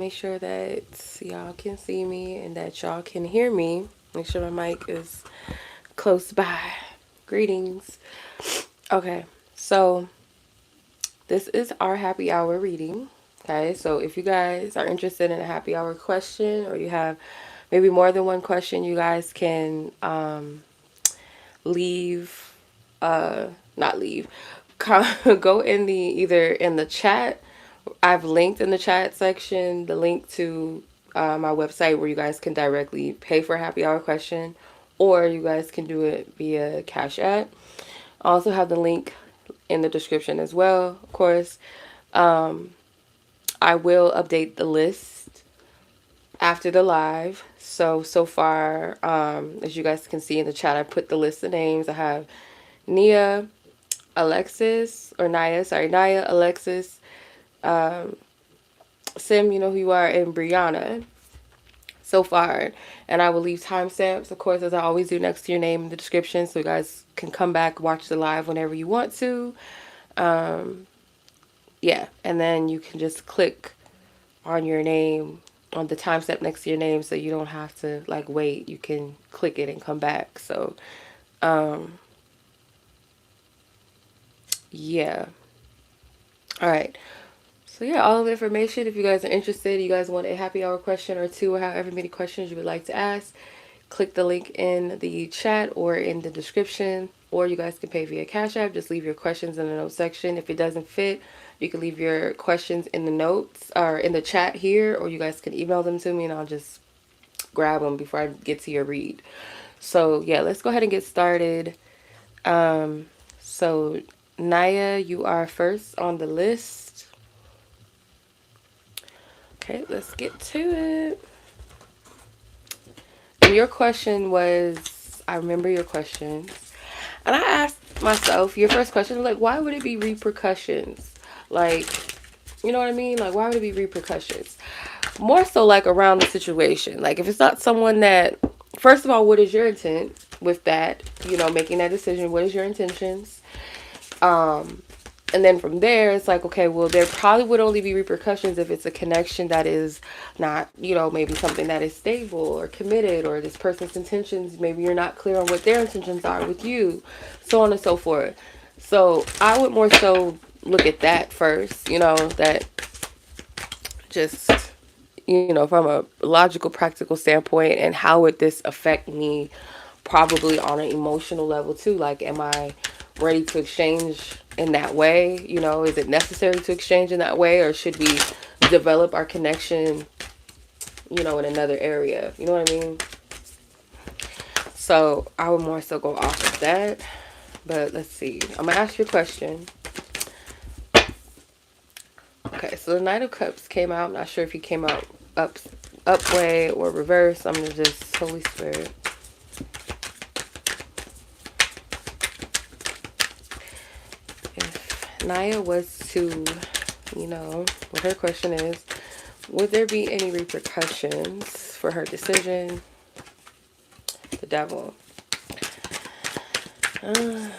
Make sure that y'all can see me and that y'all can hear me. Make sure my mic is close by. Greetings. Okay, so this is our happy hour reading. Okay, so if you guys are interested in a happy hour question, or you have maybe more than one question, you guys can leave, not leave, go in the either in the chat. I've linked in the chat section the link to my website where you guys can directly pay for a happy hour question, or you guys can do it via Cash App. I also have the link in the description as well, of course. I will update the list after the live. So far, as you guys can see in the chat, I put the list of names. I have Nia, Alexis, or Naya, sorry, Naya, Alexis, Sim, you know who you are, and Breyonna so far. And I will leave timestamps, of course, as I always do, next to your name in the description, so you guys can come back, watch the live whenever you want to. Yeah, and then you can just click on your name, on the timestamp next to your name, so you don't have to like wait. You can click it and come back. So, yeah. All right. So yeah, all of the information, if you guys are interested, you guys want a happy hour question or two, or however many questions you would like to ask, click the link in the chat or in the description, or you guys can pay via Cash App. Just leave your questions in the notes section. If it doesn't fit, you can leave your questions in the notes or in the chat here, or you guys can email them to me and I'll just grab them before I get to your read. So yeah, let's go ahead and get started. So Naya, you are first on the list. Okay, let's get to it. And your question was, I remember your question. And I asked myself, your first question, like, why would it be repercussions? Like, you know what I mean? Like, why would it be repercussions? More so like around the situation. Like, if it's not someone that, first of all, what is your intent with that? You know, making that decision. What is your intentions? And then from there, it's like, okay, well, there probably would only be repercussions if it's a connection that is not, you know, maybe something that is stable or committed, or this person's intentions, maybe you're not clear on what their intentions are with you, so on and so forth. So I would more so look at that first, you know, that just, you know, from a logical, practical standpoint, and how would this affect me probably on an emotional level too. Like, am I ready to exchange in that way? You know, is it necessary to exchange in that way, or should we develop our connection, you know, in another area? You know what I mean? So I would more so go off of that. But let's see. I'm gonna ask you a question. Okay, so the Knight of Cups came out. I'm not sure if he came out up way or reverse. I'm gonna just Holy Spirit. If Naya was to, you know, what her question is, would there be any repercussions for her decision? The Devil. Pull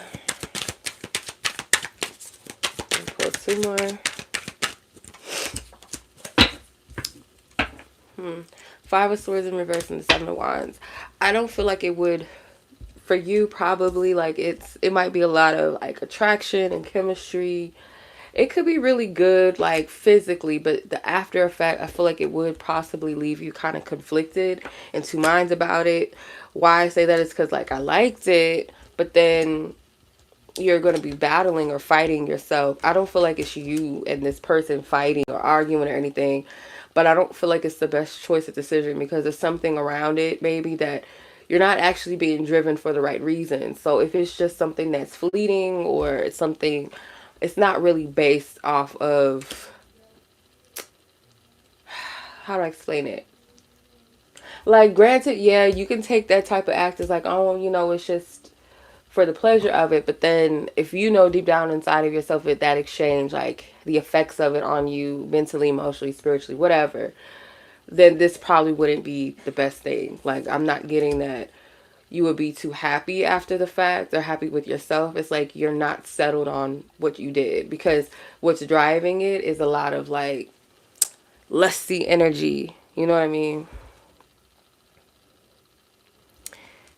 two more. Five of Swords in reverse and the Seven of Wands. I don't feel like it would, for you, probably, like, it might be a lot of like attraction and chemistry. It could be really good, like, physically, but the after effect, I feel like it would possibly leave you kind of conflicted and two minds about it. Why I say that is because, like, I liked it, but then you're going to be battling or fighting yourself. I don't feel like it's you and this person fighting or arguing or anything, but I don't feel like it's the best choice of decision, because there's something around it maybe that you're not actually being driven for the right reason. So if it's just something that's fleeting, or it's something, it's not really based off of, how do I explain it? Like, granted, yeah, you can take that type of act as like, oh, you know, it's just for the pleasure of it. But then if you know deep down inside of yourself with that exchange, like the effects of it on you mentally, emotionally, spiritually, whatever, then this probably wouldn't be the best thing. Like, I'm not getting that you would be too happy after the fact or happy with yourself. It's like you're not settled on what you did, because what's driving it is a lot of like lusty energy. You know what I mean?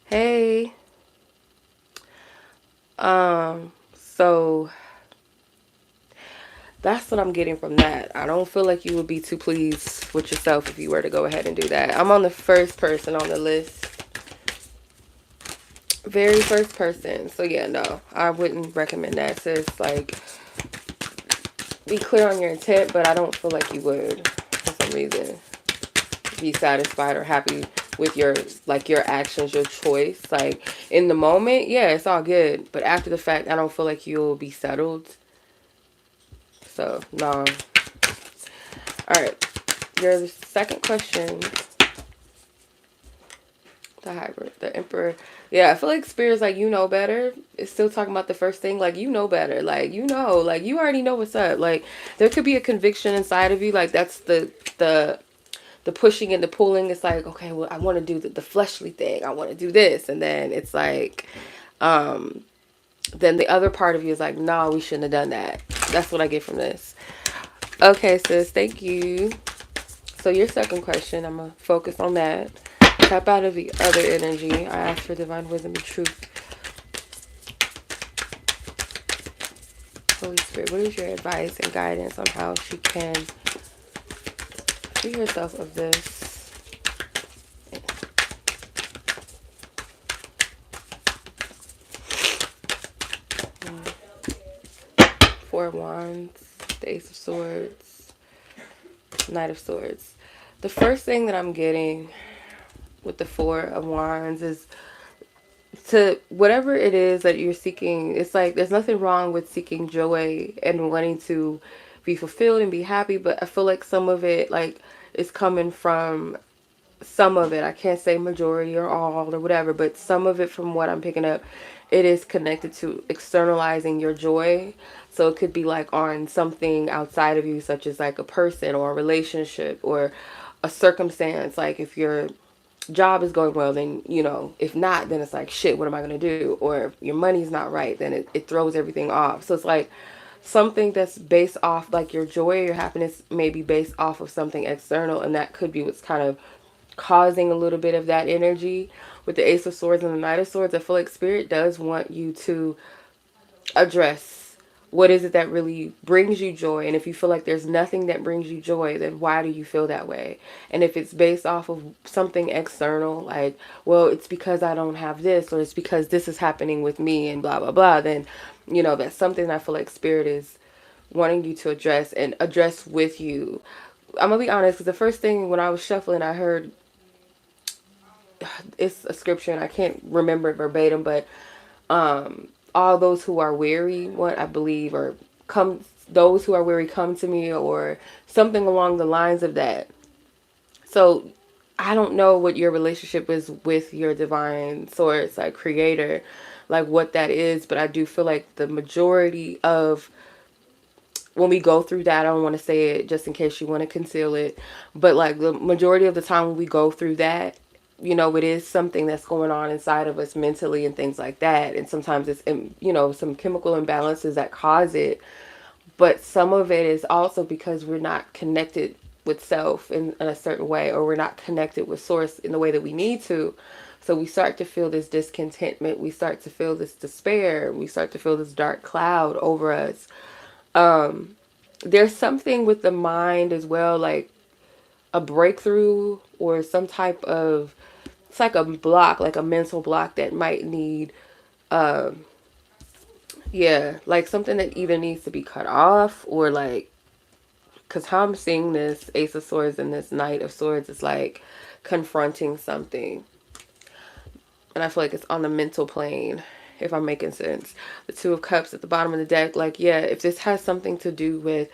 Hey. So that's what I'm getting from that. I don't feel like you would be too pleased with yourself if you were to go ahead and do that. I'm on the first person on the list. Very first person. So yeah, no, I wouldn't recommend that, sis. Like, be clear on your intent, but I don't feel like you would, for some reason, be satisfied or happy with your, like, your actions, your choice. Like, in the moment, yeah, it's all good. But after the fact, I don't feel like you'll be settled. So, no. Alright. Your second question. The hybrid, the emperor. Yeah, I feel like Spirit's like, you know better. It's still talking about the first thing. Like, you know better. Like, you know. Like, you already know what's up. Like, there could be a conviction inside of you. Like, that's the pushing and the pulling. It's like, okay, well, I want to do the fleshly thing. I want to do this. And then it's like, then the other part of you is like, no, we shouldn't have done that. That's what I get from this. Okay, sis. Thank you. So your second question, I'm going to focus on that. Tap out of the other energy. I ask for divine wisdom and truth. Holy Spirit, what is your advice and guidance on how she can free herself of this? Four of Wands, the Ace of Swords, Knight of Swords. The first thing that I'm getting with the Four of Wands is to whatever it is that you're seeking. It's like there's nothing wrong with seeking joy and wanting to be fulfilled and be happy, but I feel like some of it, like, is coming from some of it. I can't say majority or all or whatever, but some of it, from what I'm picking up, it is connected to externalizing your joy. So it could be like on something outside of you, such as like a person or a relationship or a circumstance. Like if your job is going well, then, you know, if not, then it's like, shit, what am I going to do? Or if your money's not right, then it throws everything off. So it's like something that's based off, like your joy or your happiness may be based off of something external, and that could be what's kind of causing a little bit of that energy. With the Ace of Swords and the Knight of Swords, I feel like Spirit does want you to address what is it that really brings you joy. And if you feel like there's nothing that brings you joy, then why do you feel that way? And if it's based off of something external, like, well, it's because I don't have this, or it's because this is happening with me and blah, blah, blah, then, you know, that's something that I feel like Spirit is wanting you to address and address with you. I'm gonna be honest, because the first thing when I was shuffling, I heard, it's a scripture and I can't remember it verbatim, but all those who are weary, what I believe, or those who are weary come to me, or something along the lines of that. So I don't know what your relationship is with your divine source, like creator, like what that is, but I do feel like the majority of when we go through that, I don't want to say it just in case you want to conceal it, but like the majority of the time when we go through that, you know, it is something that's going on inside of us mentally and things like that. And sometimes it's, you know, some chemical imbalances that cause it. But some of it is also because we're not connected with self in a certain way, or we're not connected with source in the way that we need to. So we start to feel this discontentment. We start to feel this despair. We start to feel this dark cloud over us. There's something with the mind as well, like a breakthrough or some type of, it's like a block, like a mental block that might need, yeah, like something that either needs to be cut off, or like, because how I'm seeing this Ace of Swords and this Knight of Swords is like confronting something. And I feel like it's on the mental plane, if I'm making sense. The Two of Cups at the bottom of the deck, like, yeah, if this has something to do with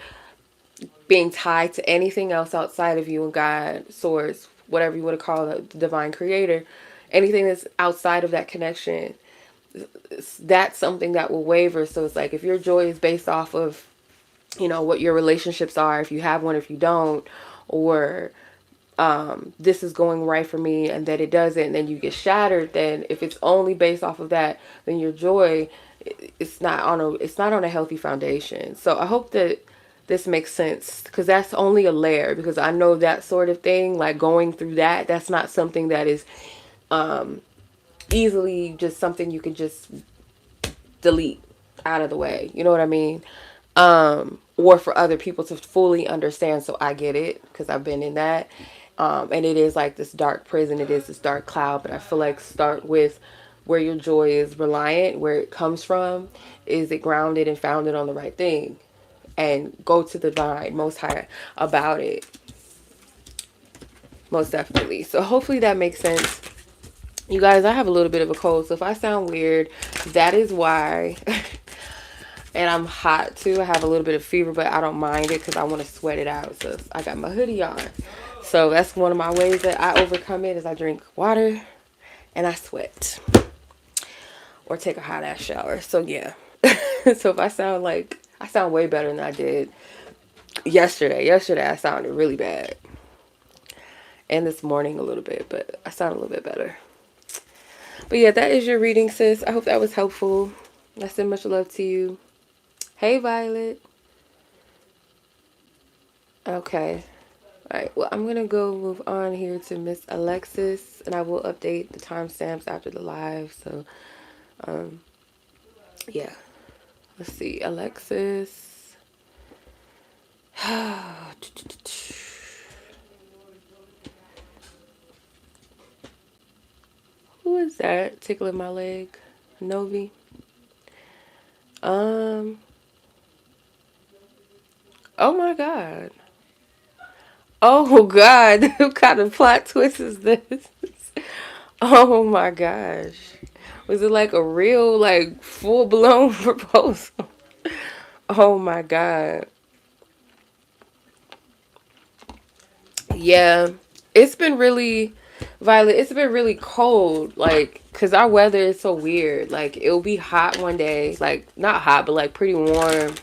being tied to anything else outside of you and God, source, whatever you want to call it, the divine creator, anything that's outside of that connection, that's something that will waver. So it's like if your joy is based off of, you know, what your relationships are, if you have one, if you don't, or this is going right for me and that it doesn't, and then you get shattered, then if it's only based off of that, then your joy, it's not on a healthy foundation. So I hope that this makes sense, because that's only a layer, because I know that sort of thing, like going through that, that's not something that is easily just something you can just delete out of the way. You know what I mean? Or for other people to fully understand. So I get it, because I've been in that. And it is like this dark prison. It is this dark cloud. But I feel like start with where your joy is reliant, where it comes from. Is it grounded and founded on the right thing? And go to the divine, most high about it. Most definitely. So hopefully that makes sense. You guys, I have a little bit of a cold. So if I sound weird, that is why. And I'm hot too. I have a little bit of fever, but I don't mind it because I want to sweat it out. So I got my hoodie on. So that's one of my ways that I overcome it, is I drink water and I sweat. Or take a hot ass shower. So yeah. So if I sound way better than I did yesterday. Yesterday I sounded really bad. And this morning a little bit, but I sound a little bit better. But yeah, that is your reading, sis. I hope that was helpful. I send much love to you. Hey, Violet. Okay. All right. Well, I'm going to go move on here to Miss Alexis, and I will update the timestamps after the live. So, yeah. Let's see. Alexis. Who is that tickling my leg? Novi. Oh my God. Oh God. What kind of plot twist is this? Oh my gosh. Was it like a real, like, full-blown proposal? Oh my God. Yeah. It's been really, Violet, it's been really cold. Like, because our weather is so weird. Like, it'll be hot one day. Like, not hot, but like pretty warm.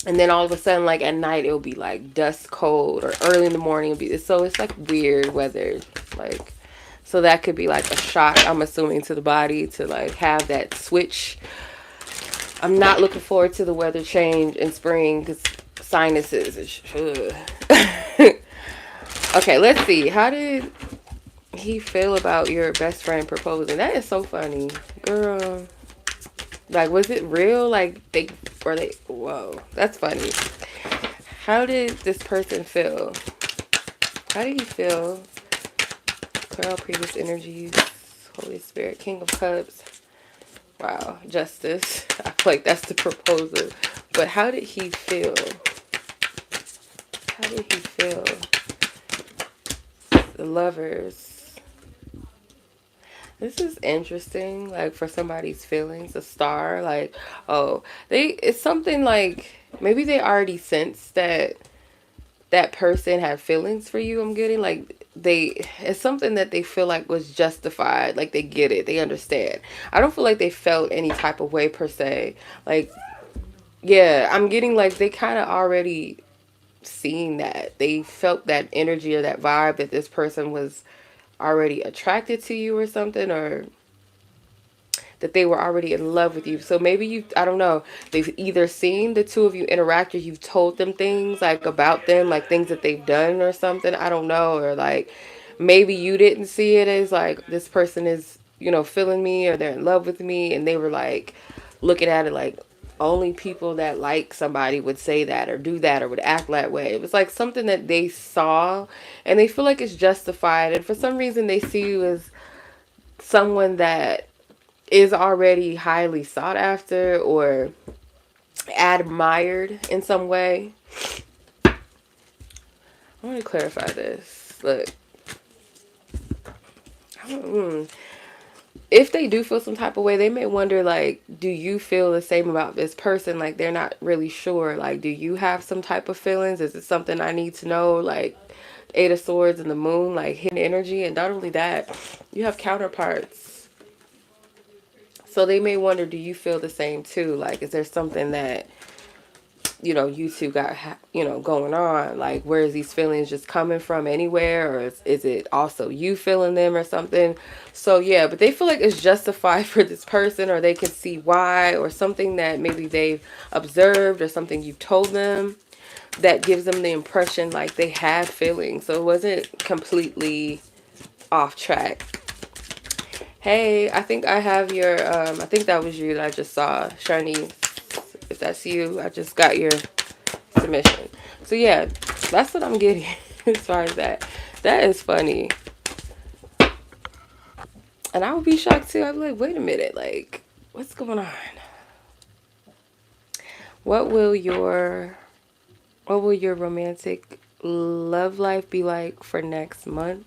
And then all of a sudden, like at night, it'll be like dust cold, or early in the morning it'll be. So it's like weird weather. Like, so that could be like a shock, I'm assuming, to the body to like have that switch. I'm not looking forward to the weather change in spring, because sinuses. Okay, let's see. How did he feel about your best friend proposing? That is so funny, girl. Like, was it real? Like, whoa, that's funny. How did this person feel? How did he feel? Clear all previous energies. Holy Spirit, King of Cups. Wow, Justice. I feel like that's the proposal. But how did he feel? How did he feel? The Lovers. This is interesting, like, for somebody's feelings. A Star, like, oh, it's something like, maybe they already sensed that that person had feelings for you. I'm getting, like, it's something that they feel like was justified. Like, they get it, they understand. I don't feel like they felt any type of way per se. Like, yeah, I'm getting like they kind of already seen that. They felt that energy or that vibe that this person was already attracted to you or something, or that they were already in love with you. So maybe I don't know, they've either seen the two of you interact, or you've told them things like about them, like things that they've done or something. I don't know. Or like maybe you didn't see it as like, this person is, feeling me, or they're in love with me, and they were like looking at it like only people that like somebody would say that or do that or would act that way. It was like something that they saw and they feel like it's justified. And for some reason they see you as someone that is already highly sought after or admired in some way. I want to clarify this. Look, if they do feel some type of way, they may wonder, like, do you feel the same about this person? Like, they're not really sure. Like, do you have some type of feelings? Is it something I need to know? Like, Eight of Swords and the Moon, like hidden energy. And not only that, you have counterparts. So they may wonder, do you feel the same too? Like, is there something that you two got, going on. Like, where is these feelings just coming from anywhere? Or is it also you feeling them or something? So, yeah, but they feel like it's justified for this person, or they can see why, or something that maybe they've observed or something you've told them that gives them the impression like they had feelings. So it wasn't completely off track. Hey, I think I have your, I think that was you that I just saw, Sharnice. If that's you, I just got your submission. So yeah, that's what I'm getting as far as that. That is funny. And I would be shocked too. I'd be like, wait a minute, like, what's going on? What will your romantic love life be like for next month?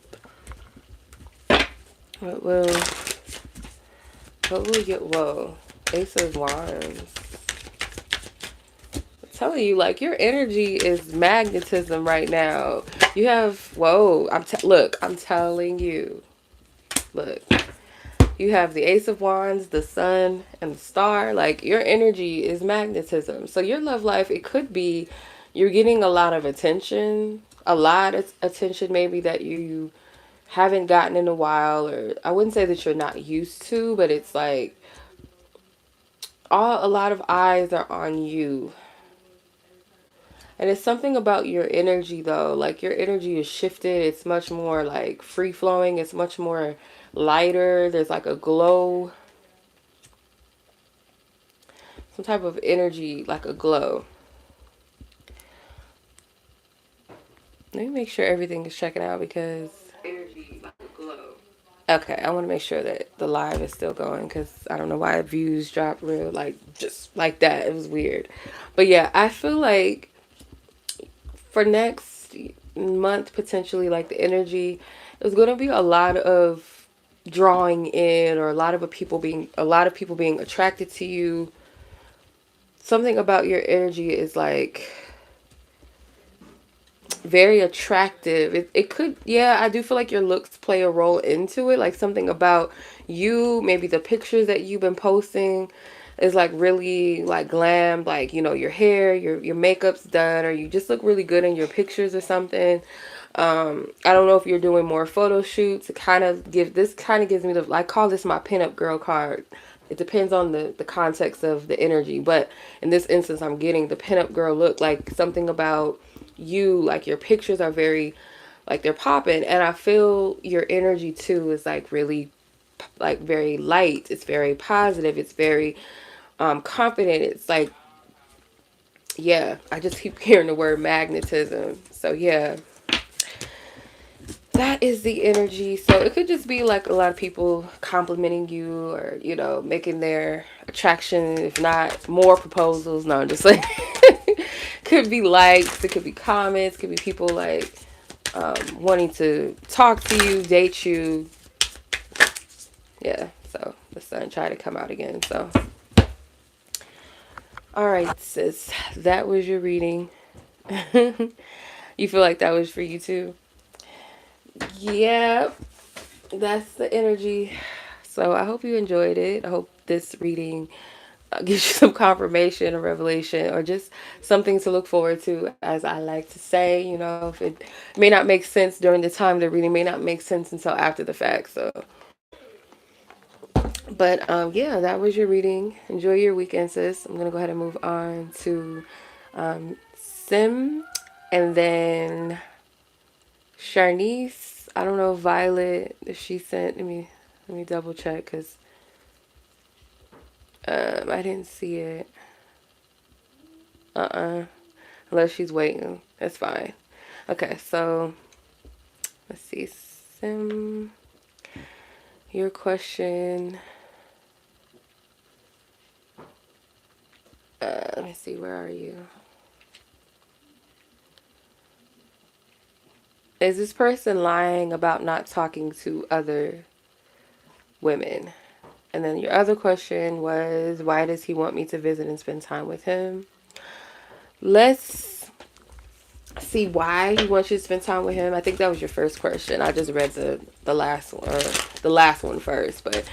What will you, whoa, Ace of Wands. I'm telling you, like, your energy is magnetism right now. You have, whoa, look, I'm telling you, look, you have the Ace of Wands, the Sun, and the Star. Like, your energy is magnetism. So your love life, it could be you're getting a lot of attention, maybe that you haven't gotten in a while, or I wouldn't say that you're not used to, but it's like a lot of eyes are on you. And it's something about your energy though, like your energy is shifted. It's much more like free flowing. It's much more lighter. There's like a glow, some type of energy, like a glow. Let me make sure everything is checking out, because energy like a glow. Okay, I want to make sure that the live is still going, because I don't know why views dropped real, like, just like that. It was weird. But yeah, I feel like for next month, potentially, like, the energy is going to be a lot of drawing in, or a lot of people being attracted to you. Something about your energy is like very attractive. It could, yeah, I do feel like your looks play a role into it. Like, something about you, maybe the pictures that you've been posting is like really like glam, like, your hair, your makeup's done, or you just look really good in your pictures or something. I don't know if you're doing more photo shoots. It kind of gives me I call this my pinup girl card. It depends on the context of the energy, but in this instance, I'm getting the pinup girl look. Like, something about you, like, your pictures are very, like, they're popping, and I feel your energy too is like really, like, very light. It's very positive. It's very confident. It's like, yeah, I just keep hearing the word magnetism. So yeah, that is the energy. So it could just be like a lot of people complimenting you, or making their attraction, if not more proposals. No, I'm just like, could be likes, it could be comments, it could be people like wanting to talk to you, date you. Yeah, so the sun tried to come out again. So all right, sis, that was your reading. You feel like that was for you too? Yeah, that's the energy. So I hope you enjoyed it. I hope this reading gives you some confirmation or revelation, or just something to look forward to, as I like to say. If it may not make sense during the time the reading, may not make sense until after the fact. So, but yeah, that was your reading. Enjoy your weekend, sis. I'm gonna go ahead and move on to Sim, and then Sharnice. I don't know, Violet, if she sent. Let me double check, because I didn't see it. Unless she's waiting. That's fine. Okay, so let's see. Sim, your question. Let me see. Where are you? Is this person lying about not talking to other women? And then your other question was, why does he want me to visit and spend time with him? Let's see why he wants you to spend time with him. I think that was your first question. I just read the last one, or the last one first. But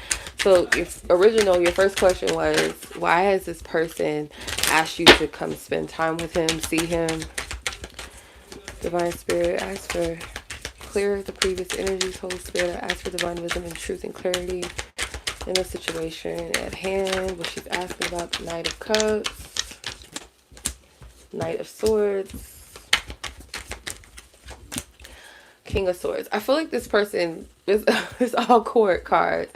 So your first question was, why has this person asked you to come spend time with him, see him? Divine Spirit, ask for clear the previous energies. Holy Spirit, I ask for divine wisdom and truth and clarity in the situation at hand. What she's asking about, the Knight of Cups, Knight of Swords, King of Swords. I feel like this person is it's all court cards.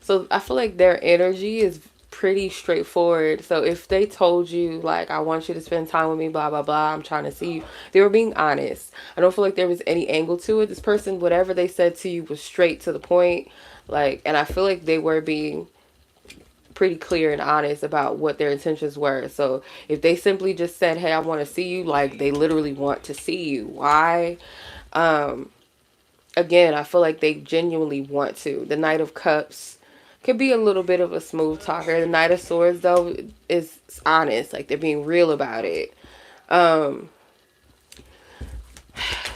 So I feel like their energy is pretty straightforward. So if they told you, like, I want you to spend time with me, blah, blah, blah, I'm trying to see you, they were being honest. I don't feel like there was any angle to it. This person, whatever they said to you was straight to the point. Like, and I feel like they were being pretty clear and honest about what their intentions were. So if they simply just said, hey, I want to see you, like, they literally want to see you. Why? Again, I feel like they genuinely want to. The Knight of Cups could be a little bit of a smooth talker. The Knight of Swords, though, is honest. Like, they're being real about it.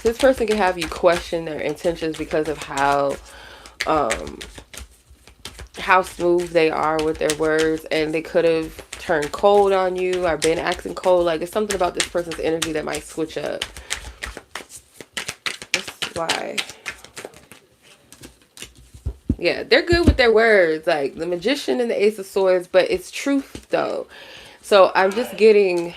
This person can have you question their intentions because of how smooth they are with their words, and they could have turned cold on you or been acting cold. Like, it's something about this person's energy that might switch up. That's why. Yeah, they're good with their words, like the Magician and the Ace of Swords, but it's truth though. So I'm just getting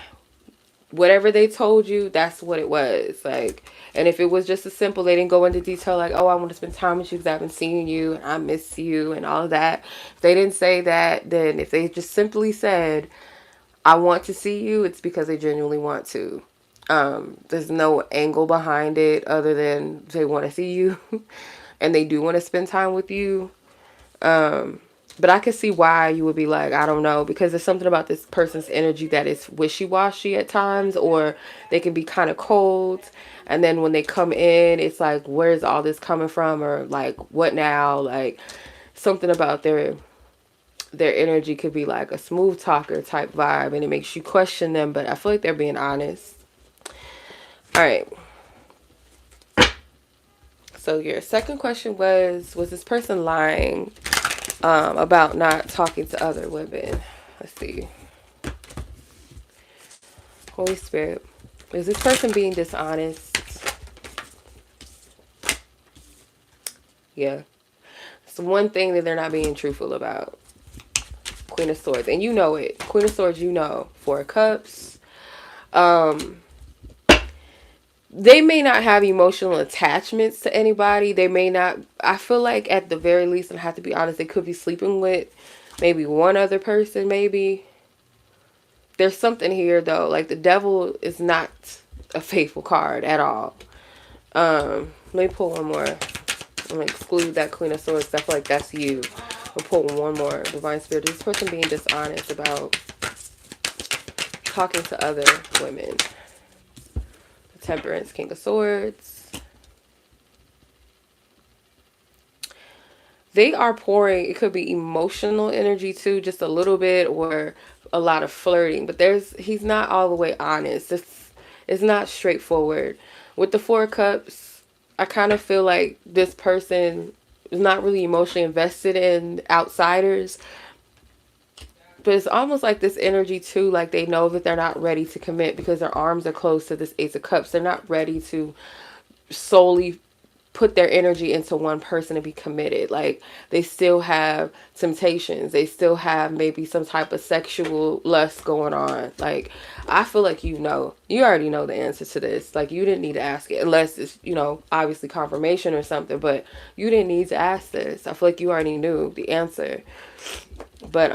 whatever they told you, that's what it was. Like, and if it was just as simple, they didn't go into detail like, oh, I want to spend time with you because I haven't seen you and I miss you and all of that. If they didn't say that, then if they just simply said, I want to see you, it's because they genuinely want to. There's no angle behind it other than they want to see you and they do want to spend time with you. But I can see why you would be like, I don't know, because there's something about this person's energy that is wishy-washy at times, or they can be kind of cold. And then when they come in, it's like, where's all this coming from? Or like, what now? Like, something about their energy could be like a smooth talker type vibe, and it makes you question them. But I feel like they're being honest. All right. So your second question was this person lying about not talking to other women? Let's see. Holy Spirit, is this person being dishonest? Yeah. It's one thing that they're not being truthful about. Queen of Swords, and you know it. Queen of Swords, you know. Four of Cups. They may not have emotional attachments to anybody. They may not, I feel like at the very least, and I have to be honest, they could be sleeping with maybe one other person, maybe. There's something here, though. Like, the Devil is not a faithful card at all. Let me pull one more. I'm going to exclude that Queen of Swords. I feel like that's you. I'll pull one more. Divine Spirit. Is this person being dishonest about talking to other women? Temperance, King of Swords. They are pouring, it could be emotional energy too, just a little bit, or a lot of flirting. But he's not all the way honest. It's not straightforward. With the Four of Cups, I kind of feel like this person is not really emotionally invested in outsiders. But it's almost like this energy too, like they know that they're not ready to commit because their arms are closed to this Ace of Cups. They're not ready to solely put their energy into one person and be committed. Like, they still have temptations. They still have maybe some type of sexual lust going on. Like, I feel like you already know the answer to this. Like, you didn't need to ask it unless it's, obviously confirmation or something, but you didn't need to ask this. I feel like you already knew the answer. But,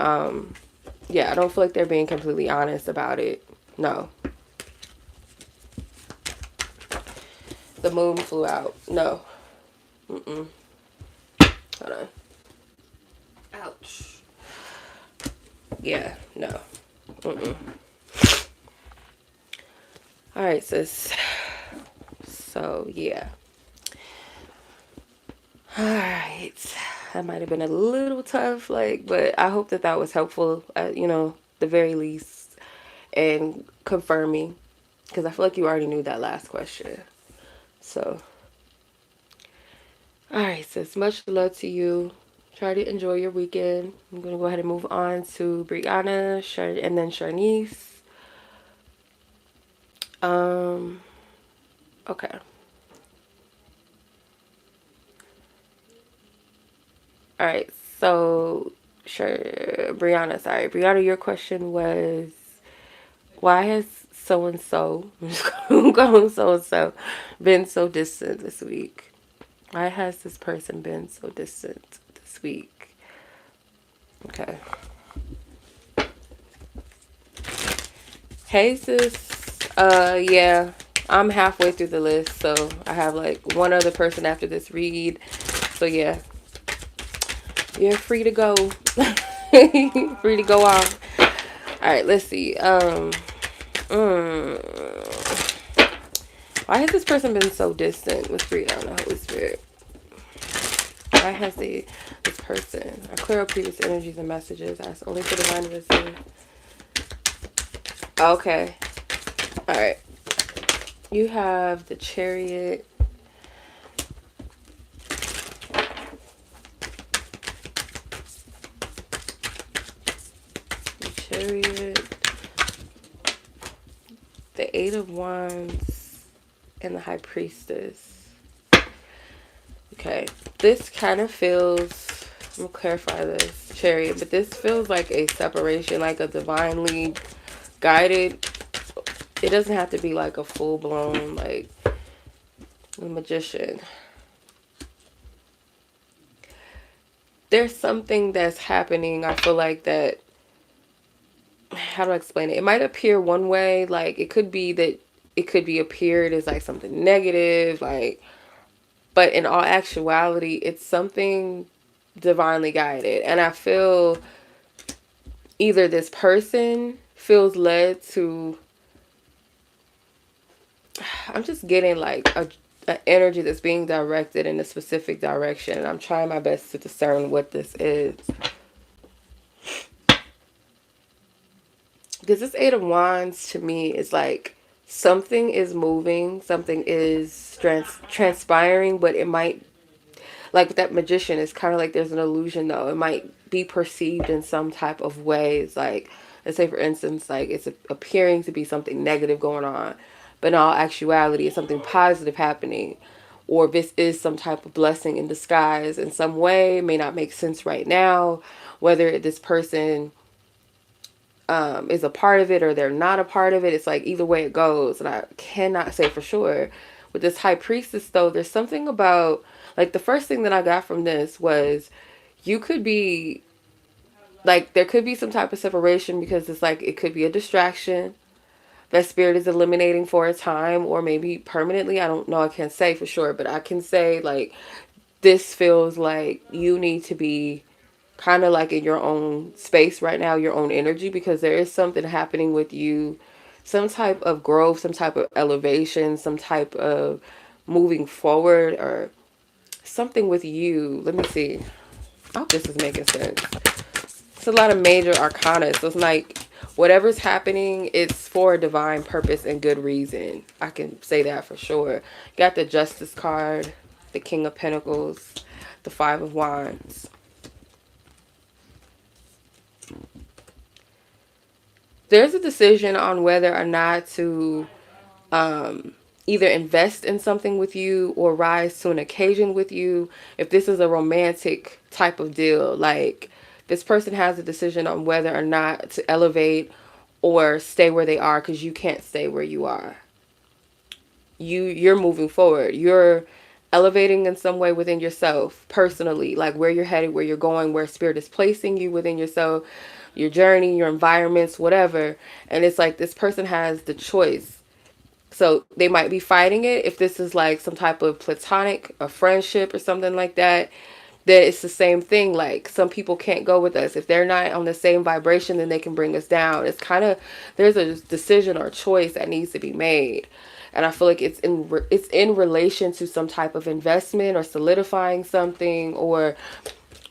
yeah, I don't feel like they're being completely honest about it. No. The moon flew out. No. Hold on. Ouch. Yeah, no. Alright, sis. So, yeah. Alright. That might have been a little tough, but I hope that was helpful at, the very least, and confirming, because I feel like you already knew that last question. So, alright, sis, much love to you. Try to enjoy your weekend. I'm going to go ahead and move on to Breyonna, and then Sharnice. Okay. All right. So, sure, Breyonna, sorry. Breyonna, your question was, why has so and so, I'm just going so and so, been so distant this week? Why has this person been so distant this week? Okay. Hey, sis. Yeah, I'm halfway through the list, so I have like one other person after this read. So yeah, you're free to go. Free to go off. All right, let's see. Why has this person been so distant with Breyonna, Holy Spirit? Why has this person? I clear up previous energies and messages. Ask only for divine wisdom. Okay. All right. You have the Chariot. The Chariot. The Eight of Wands. And the High Priestess. Okay. This kind of feels... I'm going to clarify this. Chariot. But this feels like a separation. Like a divinely guided... It doesn't have to be like a full-blown, like, the Magician. There's something that's happening, I feel like, that, how do I explain it? It might appear one way, like, it could be that it could be appeared as, like, something negative, like, but in all actuality, it's something divinely guided. And I feel either this person feels led to... I'm just getting like an energy that's being directed in a specific direction. And I'm trying my best to discern what this is. Because this Eight of Wands to me is like something is moving, something is transpiring, but it might, like with that Magician, it's kind of like there's an illusion though. It might be perceived in some type of ways. Like, let's say for instance, like it's appearing to be something negative going on. But in all actuality, it's something positive happening. Or this is some type of blessing in disguise in some way. It may not make sense right now. Whether this person is a part of it or they're not a part of it. It's like either way it goes. And I cannot say for sure. With this High Priestess, though, there's something about... Like, the first thing that I got from this was you could be... Like, there could be some type of separation because it's like it could be a distraction that spirit is eliminating for a time or maybe permanently. I don't know. I can't say for sure. But I can say, like, this feels like you need to be kind of like in your own space right now, your own energy, because there is something happening with you. Some type of growth, some type of elevation, some type of moving forward or something with you. Let me see. I hope this is making sense. It's a lot of major arcana. So it's like whatever's happening, it's for a divine purpose and good reason. I can say that for sure. Got the Justice card, the King of Pentacles, the Five of Wands. There's a decision on whether or not to either invest in something with you or rise to an occasion with you. If this is a romantic type of deal, like this person has a decision on whether or not to elevate or stay where they are, because you can't stay where you are. You're moving forward. You're elevating in some way within yourself personally, like where you're headed, where you're going, where spirit is placing you within yourself, your journey, your environments, whatever. And it's like this person has the choice. So they might be fighting it. If this is like some type of platonic, a friendship or something like that, that it's the same thing. Like some people can't go with us. If they're not on the same vibration, then they can bring us down. It's kind of, there's a decision or choice that needs to be made. And I feel like it's in relation to some type of investment or solidifying something. Or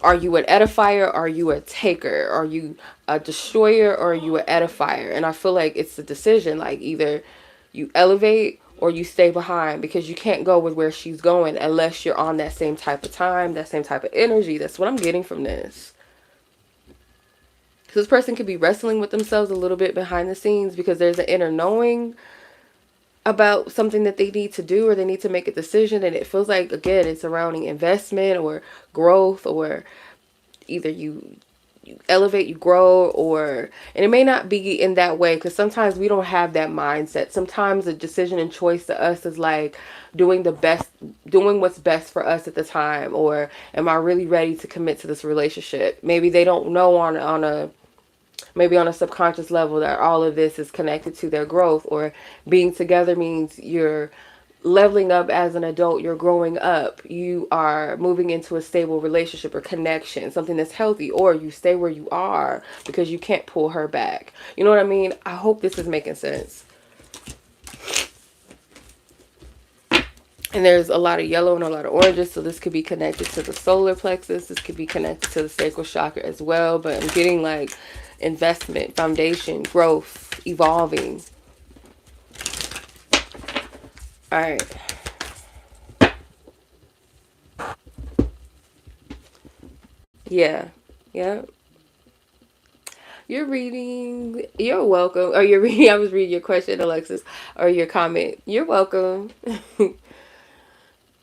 are you an edifier? Are you a taker? Are you a destroyer? Or are you an edifier? And I feel like it's a decision, like either you elevate or you stay behind, because you can't go with where she's going unless you're on that same type of time, that same type of energy. That's what I'm getting from this. This person could be wrestling with themselves a little bit behind the scenes because there's an inner knowing about something that they need to do, or they need to make a decision, and it feels like, again, it's surrounding investment or growth, or either you elevate, you grow, or, and it may not be in that way, because sometimes we don't have that mindset. Sometimes a decision and choice to us is like doing what's best for us at the time, or am I really ready to commit to this relationship? Maybe they don't know on a subconscious level that all of this is connected to their growth, or being together means you're leveling up as an adult, you're growing up, you are moving into a stable relationship or connection, something that's healthy, or you stay where you are because you can't pull her back. You know what I mean? I hope this is making sense. And there's a lot of yellow and a lot of oranges, so this could be connected to the solar plexus. This could be connected to the sacral chakra as well, but I'm getting like investment, foundation, growth, evolving. All right. Yeah. Yeah. You're reading. You're welcome. Or you're reading. I was reading your question, Alexis, or your comment. You're welcome.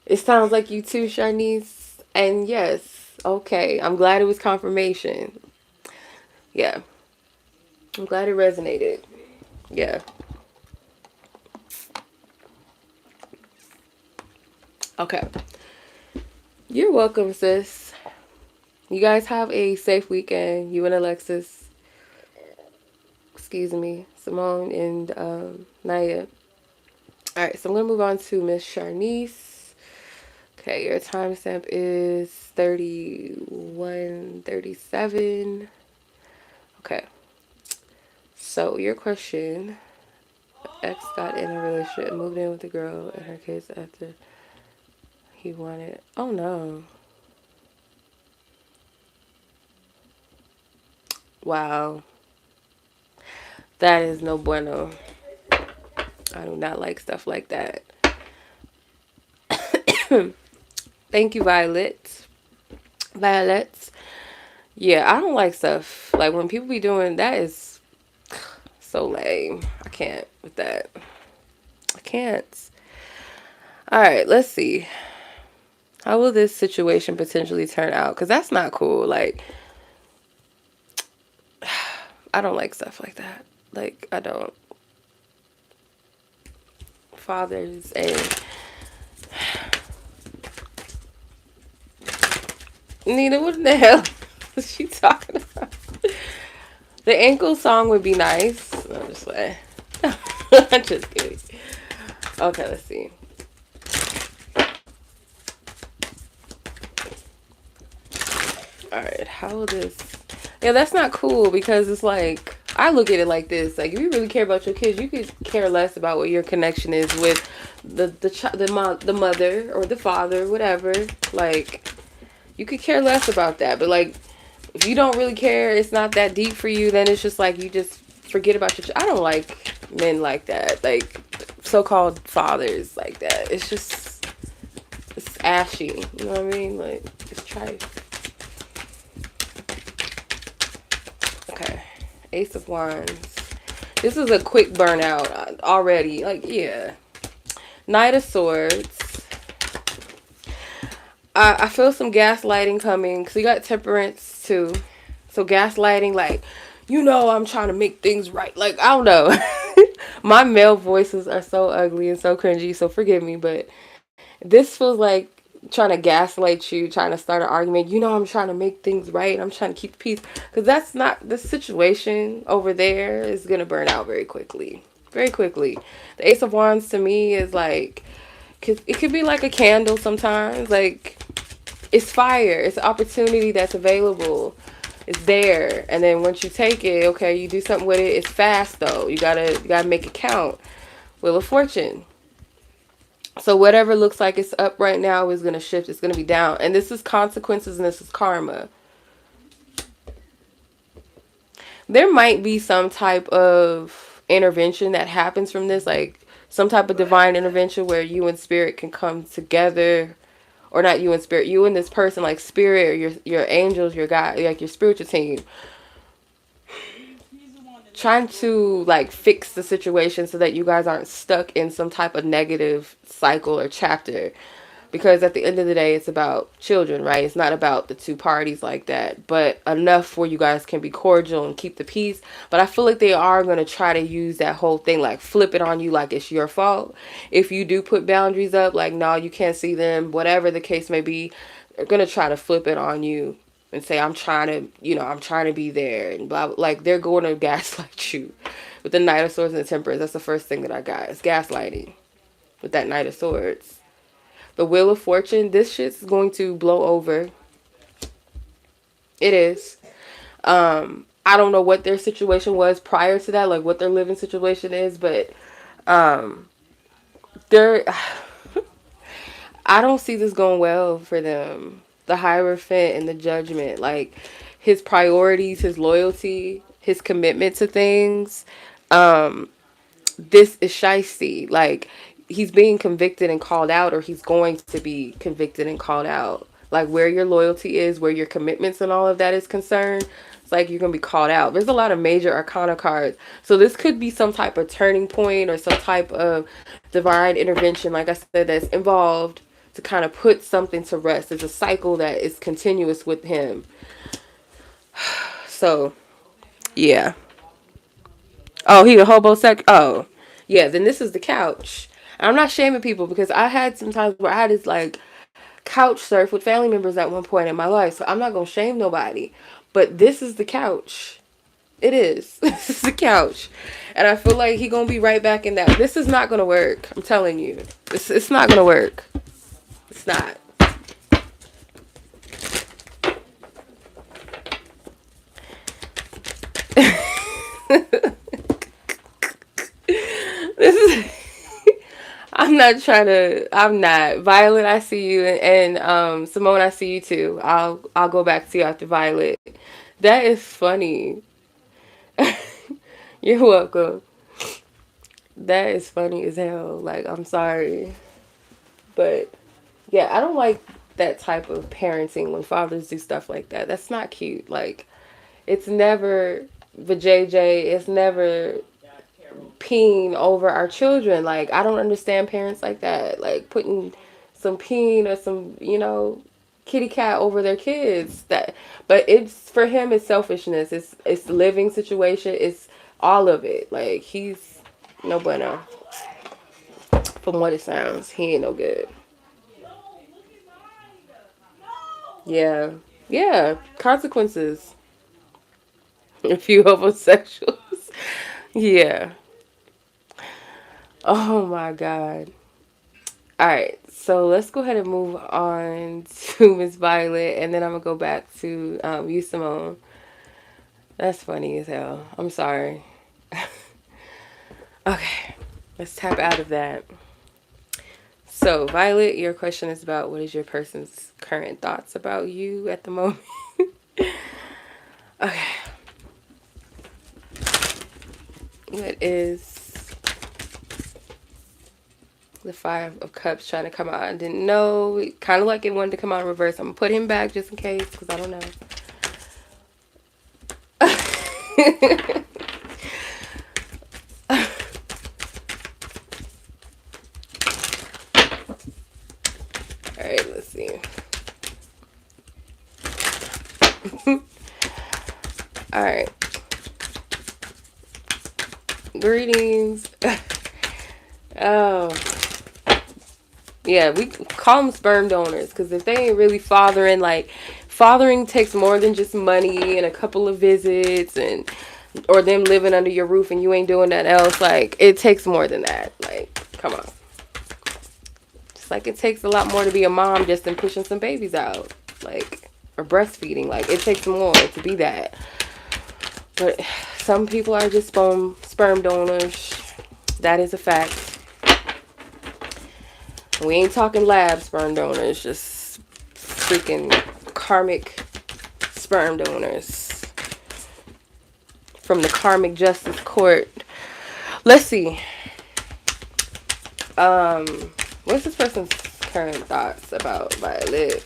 It sounds like you too, Sharnice. And yes. Okay. I'm glad it was confirmation. Yeah. I'm glad it resonated. Yeah. Okay. You're welcome, sis. You guys have a safe weekend. You and Alexis. Excuse me. Simone and Naya. Alright, so I'm going to move on to Miss Sharnice. Okay, your timestamp is 31:37. Okay. So your question: ex got in a relationship, moved in with the girl and her kids after he wanted. Oh no. Wow. That is no bueno. I do not like stuff like that. Thank you, Violet. Violet. Yeah, I don't like stuff. Like when people be doing that is so lame. I can't with that. I can't. Alright, let's see. How will this situation potentially turn out? Because that's not cool. Like, I don't like stuff like that. Like, I don't. Fathers and Nina, what the hell is she talking about? The ankle song would be nice. No, just way. I'm just kidding. Okay, let's see. Alright, how will this... Yeah, that's not cool, because it's like, I look at it like this. Like, if you really care about your kids, you could care less about what your connection is with the mother or the father, whatever. Like, you could care less about that. But, like, if you don't really care, it's not that deep for you, then it's just like you just forget about your... I don't like men like that. Like, so-called fathers like that. It's just... It's ashy. You know what I mean? Like, it's trite. Okay. Ace of Wands. This is a quick burnout already. Like, yeah. Knight of Swords. I feel some gaslighting coming. Because you got Temperance, too. So, gaslighting, like, you know I'm trying to make things right. Like, I don't know. My male voices are so ugly and so cringy. So, forgive me. But this feels like trying to gaslight you, trying to start an argument. You know I'm trying to make things right. I'm trying to keep peace. Because that's not... The situation over there is going to burn out very quickly. Very quickly. The Ace of Wands to me is like... It could be like a candle sometimes. Like, it's fire. It's an opportunity that's available. It's there. And then once you take it, okay, you do something with it. It's fast, though. You gotta make it count. Wheel of Fortune. So whatever looks like it's up right now is going to shift. It's going to be down. And this is consequences and this is karma. There might be some type of intervention that happens from this. Like some type of divine intervention where you and spirit can come together, or not you and spirit, you and this person, like spirit or your angels, your God, like your spiritual team, trying to like fix the situation so that you guys aren't stuck in some type of negative cycle or chapter. Because at the end of the day, it's about children, right? It's not about the two parties like that, but enough where you guys can be cordial and keep the peace. But I feel like they are going to try to use that whole thing, like flip it on you like it's your fault. If you do put boundaries up, like, no, you can't see them, whatever the case may be, they're going to try to flip it on you and say, I'm trying to, I'm trying to be there, and blah, blah. Like, they're going to gaslight you with the Knight of Swords and the Temperance. That's the first thing that I got. It's gaslighting with that Knight of Swords. The Wheel of Fortune, this shit's going to blow over. It is. I don't know what their situation was prior to that, like what their living situation is, but they're I don't see this going well for them. The Hierophant and the Judgment, like his priorities, his loyalty, his commitment to things, this is shiesty. Like, he's being convicted and called out, or he's going to be convicted and called out. Like, where your loyalty is, where your commitments and all of that is concerned, it's like you're going to be called out. There's a lot of major arcana cards. So this could be some type of turning point or some type of divine intervention, like I said, that's involved to kind of put something to rest. It's a cycle that is continuous with him. So, yeah. Oh, he a homosexual? Oh, yeah, then this is the couch. I'm not shaming people, because I had some times where I had this, like, couch surf with family members at one point in my life. So I'm not going to shame nobody. But this is the couch. It is. This is the couch. And I feel like he going to be right back in that. This is not going to work. I'm telling you. It's not going to work. It's not. This is... I'm not. Violet, I see you, and Simone, I see you too. I'll go back to you after Violet. That is funny. You're welcome. That is funny as hell. Like, I'm sorry. But yeah, I don't like that type of parenting when fathers do stuff like that. That's not cute. Like, it's never the JJ, it's never peeing over our children. Like, I don't understand parents like that, like putting some peeing or some, kitty cat over their kids. But it's, for him, it's selfishness, it's the living situation, it's all of it. Like, he's no bueno. From what it sounds, he ain't no good. Yeah, consequences. A few homosexuals. Yeah. Oh my God. Alright, so let's go ahead and move on to Miss Violet, and then I'm going to go back to you, Simone. That's funny as hell. I'm sorry. Okay, let's tap out of that. So, Violet, your question is about what is your person's current thoughts about you at the moment? Okay. It is the Five of Cups trying to come out. I didn't know. Kind of like it wanted to come out in reverse. I'm going to put him back just in case, because I don't know. Alright, let's see. Alright. Greetings. Oh. Yeah, we call them sperm donors, because if they ain't really fathering, like, fathering takes more than just money and a couple of visits or them living under your roof and you ain't doing that else. Like, it takes more than that. Like, come on. Just like it takes a lot more to be a mom just than pushing some babies out. Like, or breastfeeding. Like, it takes more to be that. But some people are just sperm donors. That is a fact. We ain't talking lab sperm donors, just freaking karmic sperm donors from the karmic justice court. Let's see. What's this person's current thoughts about Violet?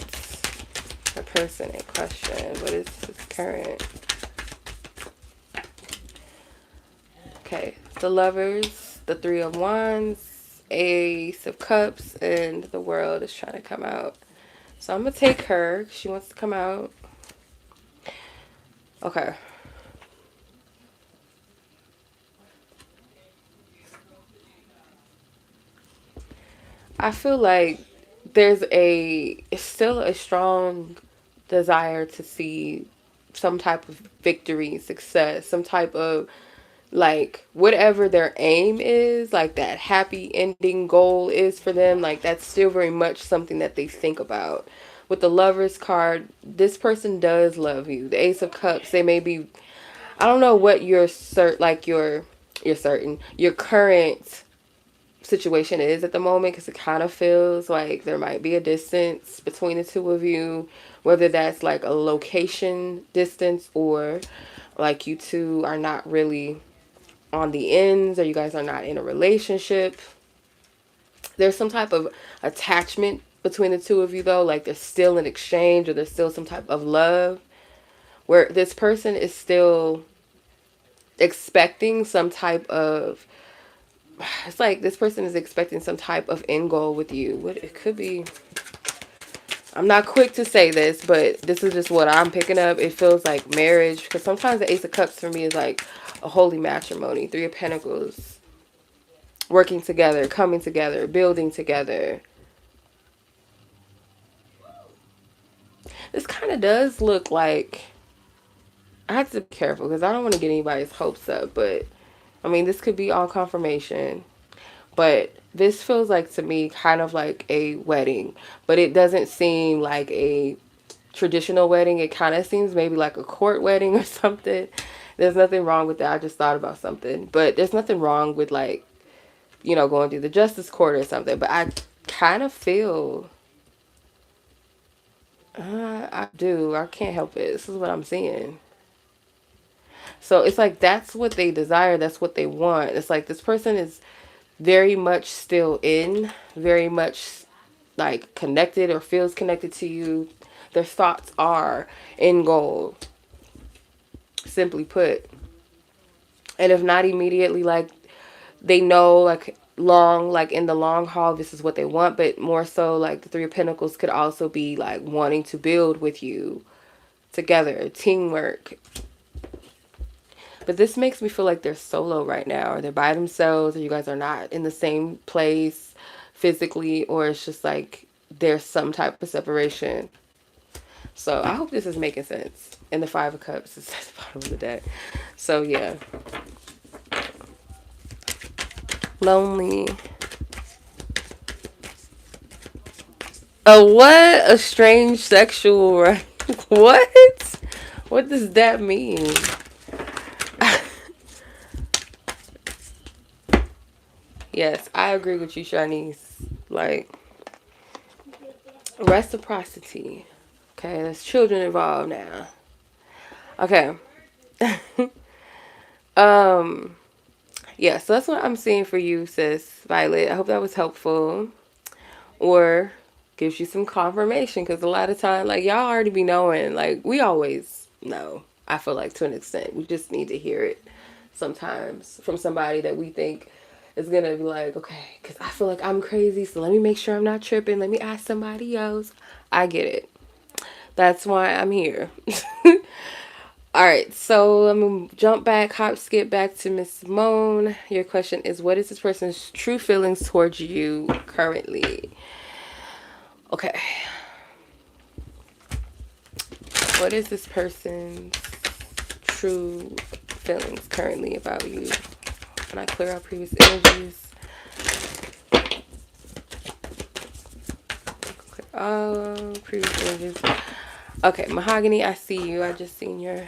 The person in question. What is his current? Okay, the Lovers, the Three of Wands, Ace of Cups, and the World is trying to come out. So I'm going to take her. She wants to come out. Okay. I feel like there's still a strong desire to see some type of victory, success, some type of, like, whatever their aim is, like that happy ending goal is for them, like that's still very much something that they think about. With the Lovers card, this person does love you. The Ace of Cups, they may be, I don't know what your your current situation is at the moment, because it kind of feels like there might be a distance between the two of you, whether that's like a location distance or like you two are not really on the ends, or you guys are not in a relationship. There's some type of attachment between the two of you though, like there's still an exchange, or there's still some type of love where this person is still expecting some type of, it's like this person is expecting some type of end goal with you. What it could be, I'm not quick to say this, but this is just what I'm picking up. It feels like marriage, because sometimes the Ace of Cups for me is like a holy matrimony. Three of Pentacles, working together, coming together, building together. This kind of does look like, I have to be careful because I don't want to get anybody's hopes up, but I mean, this could be all confirmation. But this feels like to me kind of like a wedding, but it doesn't seem like a traditional wedding. It kind of seems maybe like a court wedding or something. There's nothing wrong with that. I just thought about something, but there's nothing wrong with, like, you know, going through the justice court or something. But I kind of feel, I do. I can't help it. This is what I'm seeing. So it's like that's what they desire. That's what they want. It's like this person is very much still very much like connected or feels connected to you. Their thoughts are in goal, simply put. And if not immediately, like they know, like in the long haul, this is what they want, but more so like the Three of Pentacles could also be like wanting to build with you together, teamwork. But this makes me feel like they're solo right now, or they're by themselves, or you guys are not in the same place physically, or it's just like there's some type of separation. So I hope this is making sense. And the Five of Cups is at the bottom of the deck. So yeah. Lonely. What? A strange sexual, right? What? What does that mean? Yes, I agree with you, Sharnice. Like, reciprocity. Okay, there's children involved now. Okay. Yeah, so that's what I'm seeing for you, sis Violet. I hope that was helpful. Or gives you some confirmation, because a lot of time, like, y'all already be knowing. Like, we always know, I feel like, to an extent. We just need to hear it sometimes from somebody that we think is going to be like, okay, because I feel like I'm crazy, so let me make sure I'm not tripping. Let me ask somebody else. I get it. That's why I'm here. All right, so I'm going to jump back, skip back to Miss Simone. Your question is, what is this person's true feelings towards you currently? Okay. What is this person's true feelings currently about you? Can I clear out previous energies? Oh, previous energies. Okay, Mahogany, I see you. I just seen your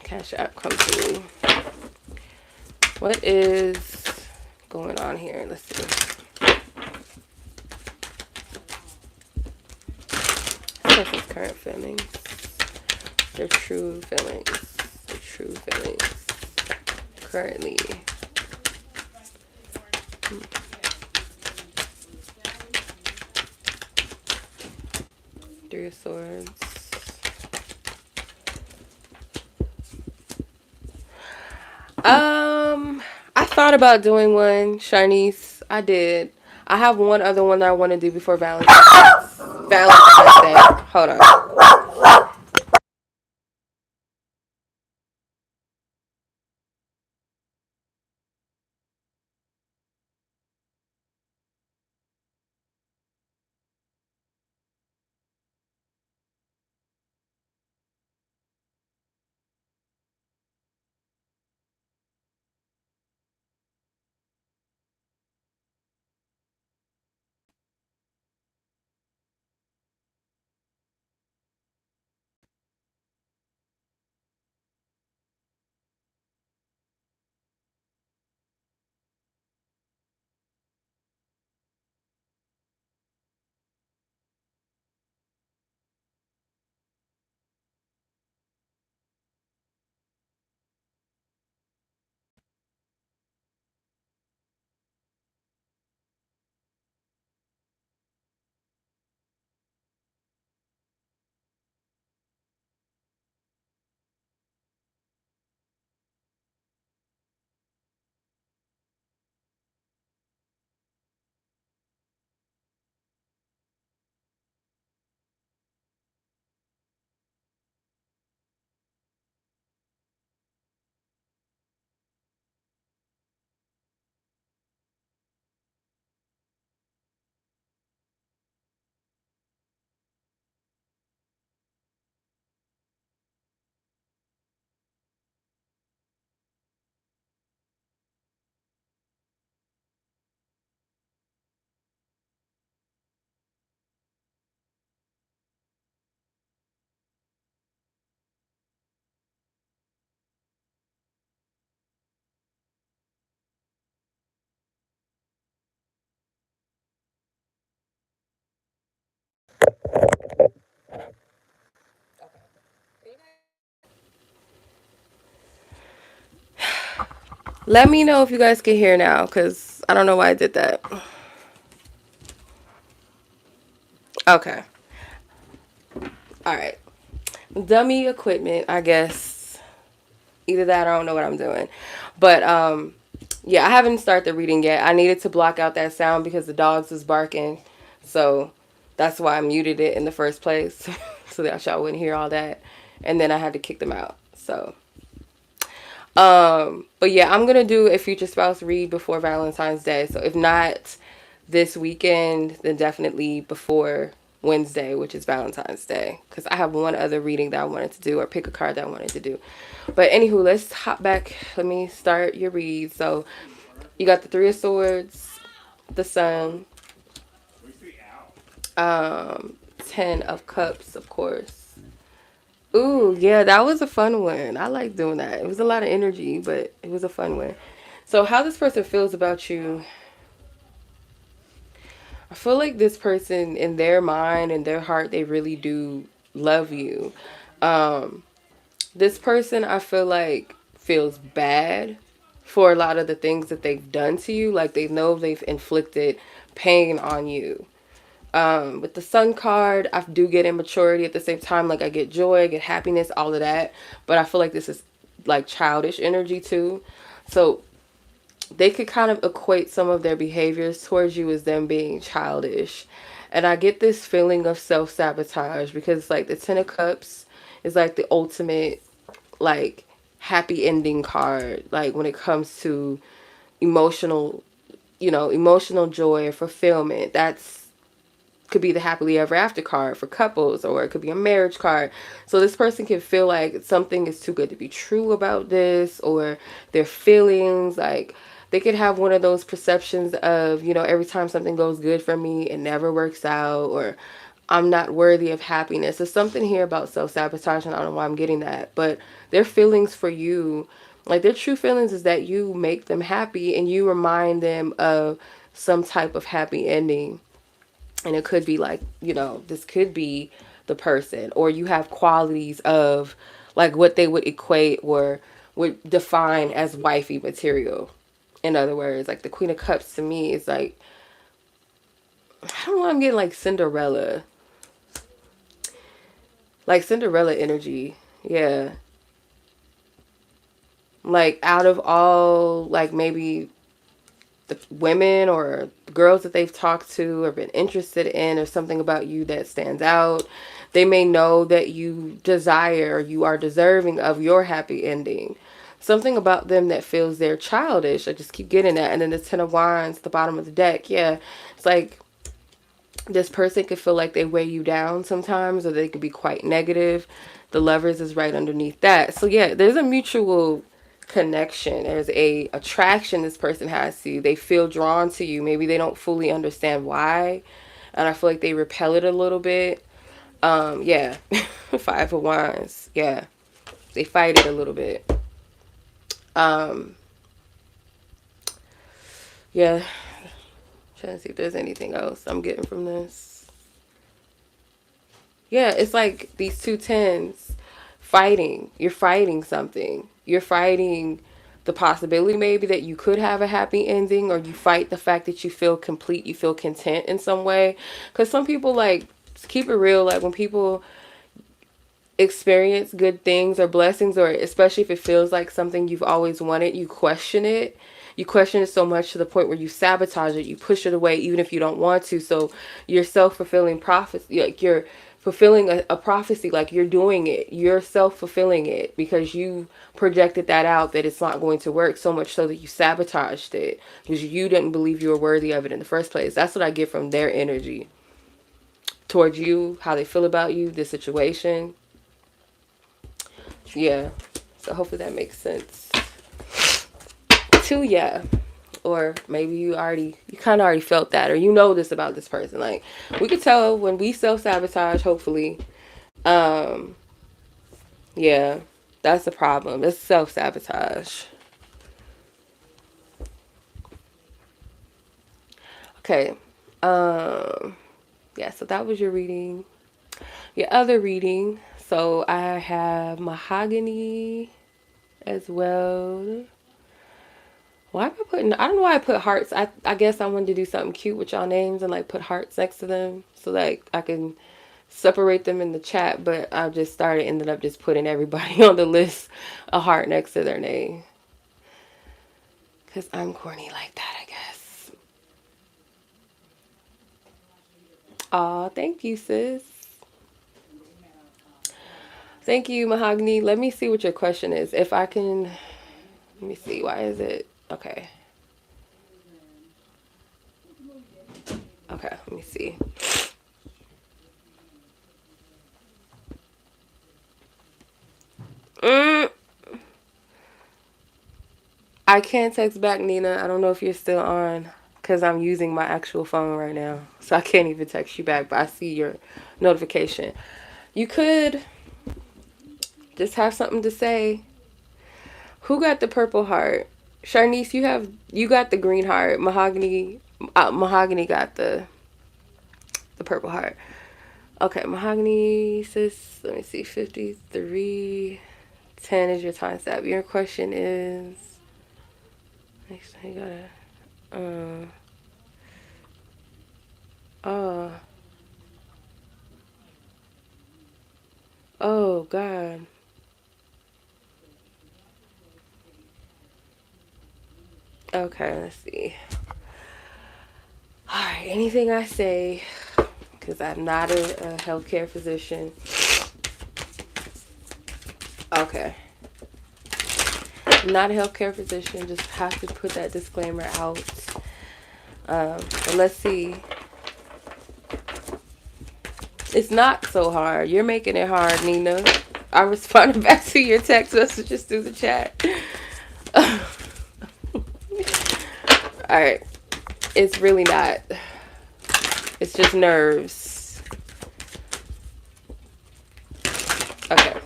Cash App come through. What is going on here? Let's see. Person's current feelings. Their true feelings. Their true feelings. Currently. Three of Swords. I thought about doing one, Sharnice. I did. I have one other one that I want to do before Valentine's Day. Hold on. Let me know if you guys can hear now, because I don't know why I did that. Okay. All right. Dummy equipment, I guess. Either that or I don't know what I'm doing. But, yeah, I haven't started the reading yet. I needed to block out that sound because the dogs was barking. So that's why I muted it in the first place. So that y'all wouldn't hear all that. And then I had to kick them out. So, but yeah, I'm going to do a future spouse read before Valentine's Day. So if not this weekend, then definitely before Wednesday, which is Valentine's Day, because I have one other reading that I wanted to do, or pick a card that I wanted to do. But anywho, let's hop back. Let me start your read. So you got the Three of Swords, the Sun, 10 of Cups, of course. Ooh, yeah, that was a fun one. I like doing that. It was a lot of energy, but it was a fun one. So how this person feels about you, I feel like this person in their mind and their heart, they really do love you. Um, this person, I feel like, feels bad for a lot of the things that they've done to you. Like they know they've inflicted pain on you. With the Sun card, I do get immaturity at the same time. Like I get joy, I get happiness, all of that. But I feel like this is like childish energy too. So they could kind of equate some of their behaviors towards you as them being childish. And I get this feeling of self-sabotage because like the Ten of Cups is like the ultimate like happy ending card. Like when it comes to emotional, emotional joy or fulfillment. That's could be the happily ever after card for couples, or it could be a marriage card. So this person can feel like something is too good to be true about this, or their feelings, like they could have one of those perceptions of, every time something goes good for me, it never works out, or I'm not worthy of happiness. There's something here about self-sabotage, and I don't know why I'm getting that, but their feelings for you, like their true feelings is that you make them happy and you remind them of some type of happy ending. And it could be like, this could be the person, or you have qualities of like what they would equate or would define as wifey material. In other words, like the Queen of Cups to me is like, I don't know, I'm getting like Cinderella. Like Cinderella energy. Yeah. Like out of all, like maybe the women or girls that they've talked to or been interested in, or something about you that stands out, they may know that you desire, you are deserving of your happy ending. Something about them that feels they're childish. I just keep getting that. And then the Ten of Wands, the bottom of the deck. Yeah. It's like this person could feel like they weigh you down sometimes, or they could be quite negative. The Lovers is right underneath that. So yeah, there's a mutual connection. There's a attraction this person has to you. They feel drawn to you. Maybe they don't fully understand why, and I feel like they repel it a little bit. Yeah. Five of Wands. Yeah, they fight it a little bit. Yeah, trying to see if there's anything else I'm getting from this. Yeah, it's like these two tens fighting. You're fighting something. You're fighting the possibility maybe that you could have a happy ending, or you fight the fact that you feel complete, you feel content in some way. Because some people, like, keep it real, like when people experience good things or blessings, or especially if it feels like something you've always wanted, you question it. You question it so much to the point where you sabotage it. You push it away even if you don't want to. So you're self-fulfilling prophecy. Like you're fulfilling a prophecy. Like you're doing it. You're self-fulfilling it because you projected that out that it's not going to work, so much so that you sabotaged it because you didn't believe you were worthy of it in the first place. That's what I get from their energy towards you, how they feel about you, this situation. Yeah. So hopefully that makes sense. Two, yeah. Or maybe you kind of already felt that, or you know this about this person. Like, we could tell when we self-sabotage, hopefully. Yeah, that's the problem. It's self-sabotage. Okay. Yeah, so that was your reading. Your other reading. So I have Mahogany as well. Why am I putting, I don't know why I put hearts. I guess I wanted to do something cute with y'all names and like put hearts next to them so that I can separate them in the chat, but I just ended up just putting everybody on the list a heart next to their name. Because I'm corny like that, I guess. Aw, thank you, sis. Thank you, Mahogany. Let me see what your question is. If I can, let me see. Why is it? Okay. Okay, let me see. I can't text back, Nina. I don't know if you're still on because I'm using my actual phone right now. So I can't even text you back, but I see your notification. You could just have something to say. Who got the purple heart? Sharnice, you got the green heart. Mahogany got the purple heart. Okay, Mahogany, sis, let me see, 53, 10 is your time stamp. Your question is, next time you gotta, oh, God. Okay, let's see. All right, anything I say, because I'm not a healthcare physician. Okay. I'm not a healthcare physician, just have to put that disclaimer out. But let's see. It's not so hard. You're making it hard, Nina. I responded back to your text messages through the chat. Alright. It's really not. It's just nerves. Okay.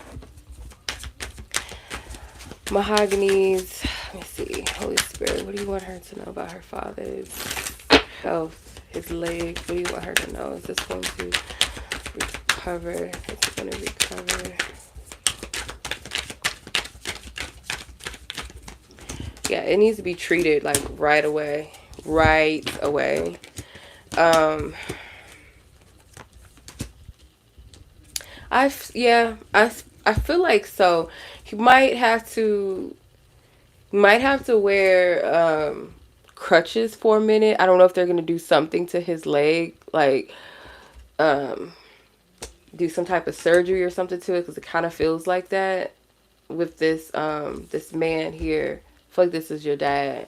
Mahogany's, let me see. Holy Spirit, what do you want her to know about her father's health, his leg? What do you want her to know? Is this going to recover? Is it going to recover? Yeah, it needs to be treated like right away. Right away. Yeah, I feel like so. He might have to wear crutches for a minute. I don't know if they're gonna do something to his leg, like um do some type of surgery or something to it, because it kind of feels like that with this man here. I feel like this is your dad.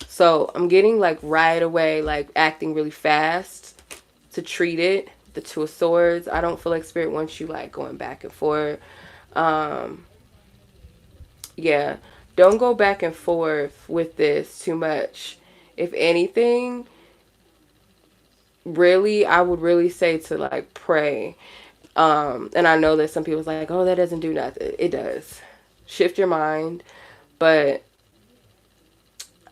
So I'm getting like right away, like acting really fast to treat it. The Two of Swords. I don't feel like Spirit wants you like going back and forth. Um, yeah, don't go back and forth with this too much. If anything, really, I would really say to like pray. And I know that some people's like, oh, that doesn't do nothing. It does. Shift your mind. But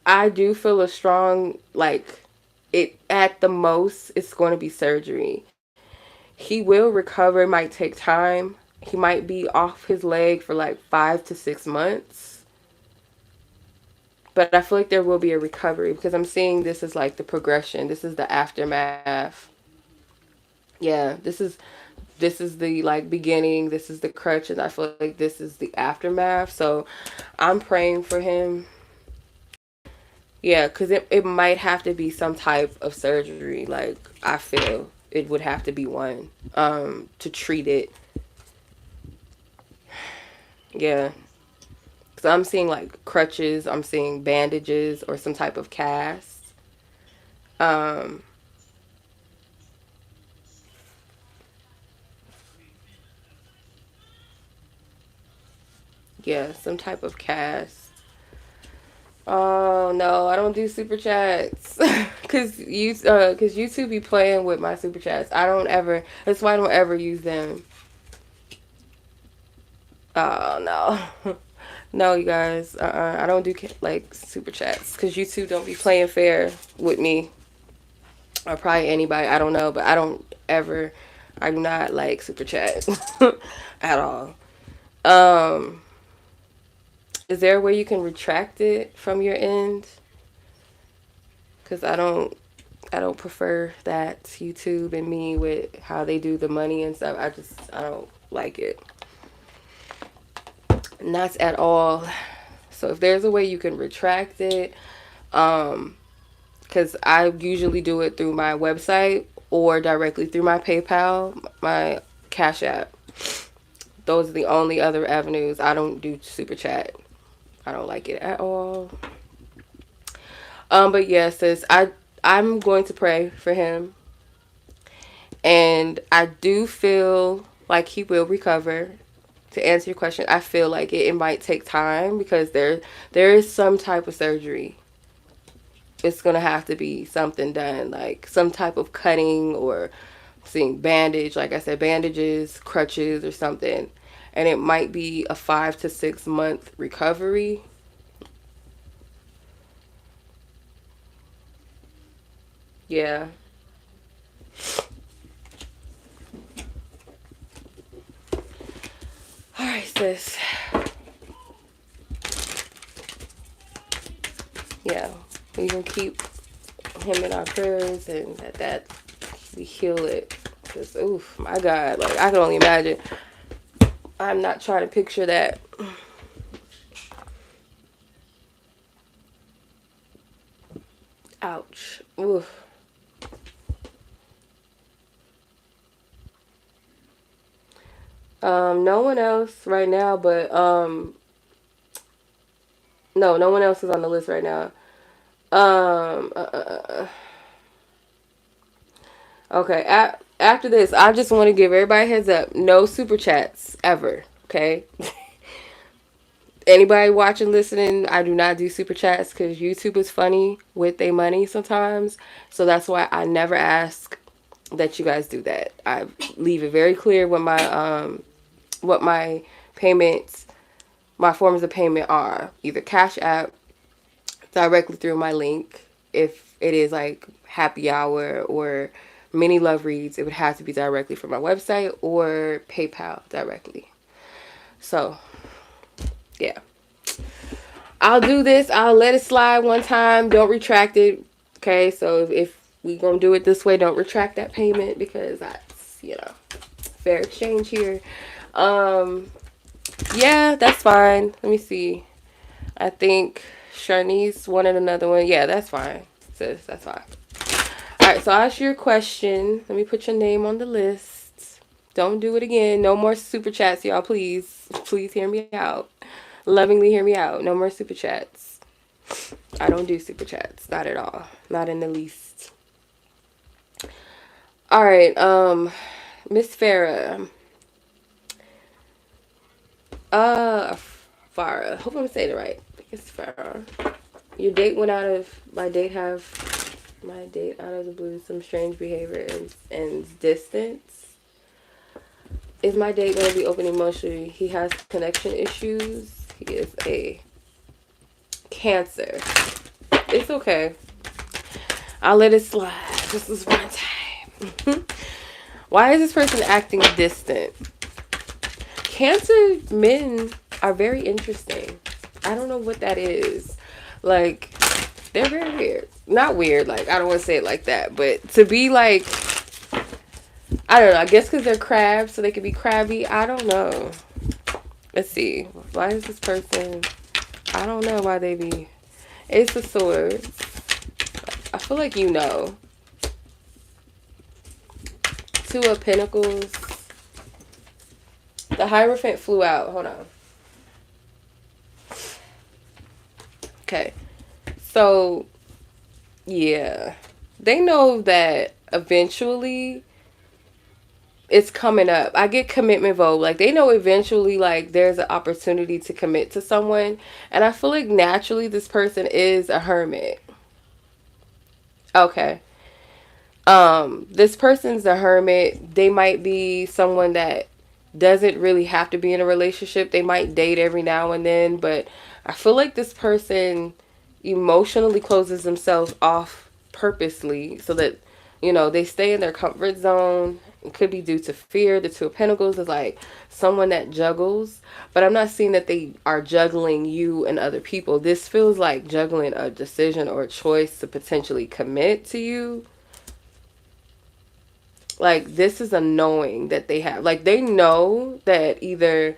I do feel a strong, like, it at the most, it's going to be surgery. He will recover. It might take time. He might be off his leg for like 5 to 6 months. But I feel like there will be a recovery because I'm seeing this as like the progression. This is the aftermath. Yeah, this is the like beginning. This is the crutch, and I feel like this is the aftermath. So I'm praying for him. Yeah, because it might have to be some type of surgery. Like, I feel it would have to be one to treat it. Yeah. Because I'm seeing like crutches, I'm seeing bandages or some type of cast. Um, yeah, some type of cast. Oh no, I don't do super chats. Cause you two be playing with my super chats. I don't ever. That's why I don't ever use them. Oh no, no, you guys. I don't do like super chats. Cause you two don't be playing fair with me, or probably anybody. I don't know, but I don't ever. I do not like super chat at all. Um, is there a way you can retract it from your end? Cause I don't prefer that YouTube and me with how they do the money and stuff. I don't like it. Not at all. So if there's a way you can retract it, um, because I usually do it through my website or directly through my PayPal, my Cash App. Those are the only other avenues. I don't do super chat. I don't like it at all. But yeah, sis, I'm going to pray for him. And I do feel like he will recover. To answer your question, I feel like it might take time because there is some type of surgery. It's gonna have to be something done, like some type of cutting or seeing bandage, like I said, bandages, crutches, or something. And it might be a 5 to 6 month recovery. Yeah. All right, sis. Yeah, we can keep him in our prayers and that we heal it. Cause, oof, my God, like I can only imagine. I'm not trying to picture that. Ouch. Oof. No one else right now, but no, no one else is on the list right now. Um, uh, uh, uh, okay. After this, I just want to give everybody a heads up. No super chats ever. Okay. Anybody watching, listening, I do not do super chats because YouTube is funny with their money sometimes. So that's why I never ask that you guys do that. I leave it very clear what my payments, my forms of payment are. Either Cash App directly through my link. If it is like happy hour or mini love reads, it would have to be directly from my website or PayPal directly. So yeah. I'll do this. I'll let it slide one time. Don't retract it. Okay, so if we gonna do it this way, don't retract that payment because that's, fair exchange here. Yeah, that's fine. Let me see. I think Sharnice wanted another one. Yeah, that's fine, sis. That's fine. All right, so I'll ask you a question. Let me put your name on the list. Don't do it again. No more super chats, y'all. Please, please hear me out. Lovingly hear me out. No more super chats. I don't do super chats. Not at all. Not in the least. All right, Miss Farah. Uh, Farah. Hope I'm saying it right. I think it's Farah. Your date went out of my date out of the blue, some strange behavior and distance. Is my date going to be open emotionally? He has connection issues. He is a Cancer. It's okay. I'll let it slide. This is one time. Why is this person acting distant? Cancer men are very interesting. I don't know what that is. Like, they're very weird. Not weird, like, I don't want to say it like that, but to be like, I don't know, I guess because they're crabs, so they could be crabby. I don't know. Let's see. Why is this person, I don't know why they be. Ace of Swords. I feel like you know. Two of Pentacles. The Hierophant flew out. Hold on. Okay. So, yeah. They know that eventually it's coming up. I get commitment vote. Like, they know eventually, like, there's an opportunity to commit to someone. And I feel like naturally this person is a hermit. Okay. This person's a hermit. They might be someone that doesn't really have to be in a relationship. They might date every now and then, but I feel like this person emotionally closes themselves off purposely so that, you know, they stay in their comfort zone. It could be due to fear. The Two of Pentacles is like someone that juggles, but I'm not seeing that they are juggling you and other people. This feels like juggling a decision or a choice to potentially commit to you. Like, this is a knowing that they have. Like, they know that either,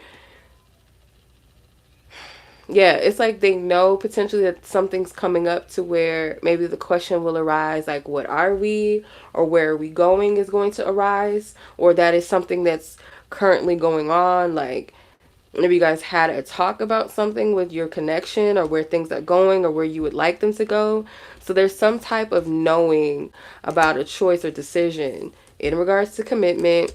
yeah, it's like they know potentially that something's coming up to where maybe the question will arise, like, what are we? Or where are we going is going to arise. Or that is something that's currently going on. Like, maybe you guys had a talk about something with your connection or where things are going or where you would like them to go. So there's some type of knowing about a choice or decision in regards to commitment,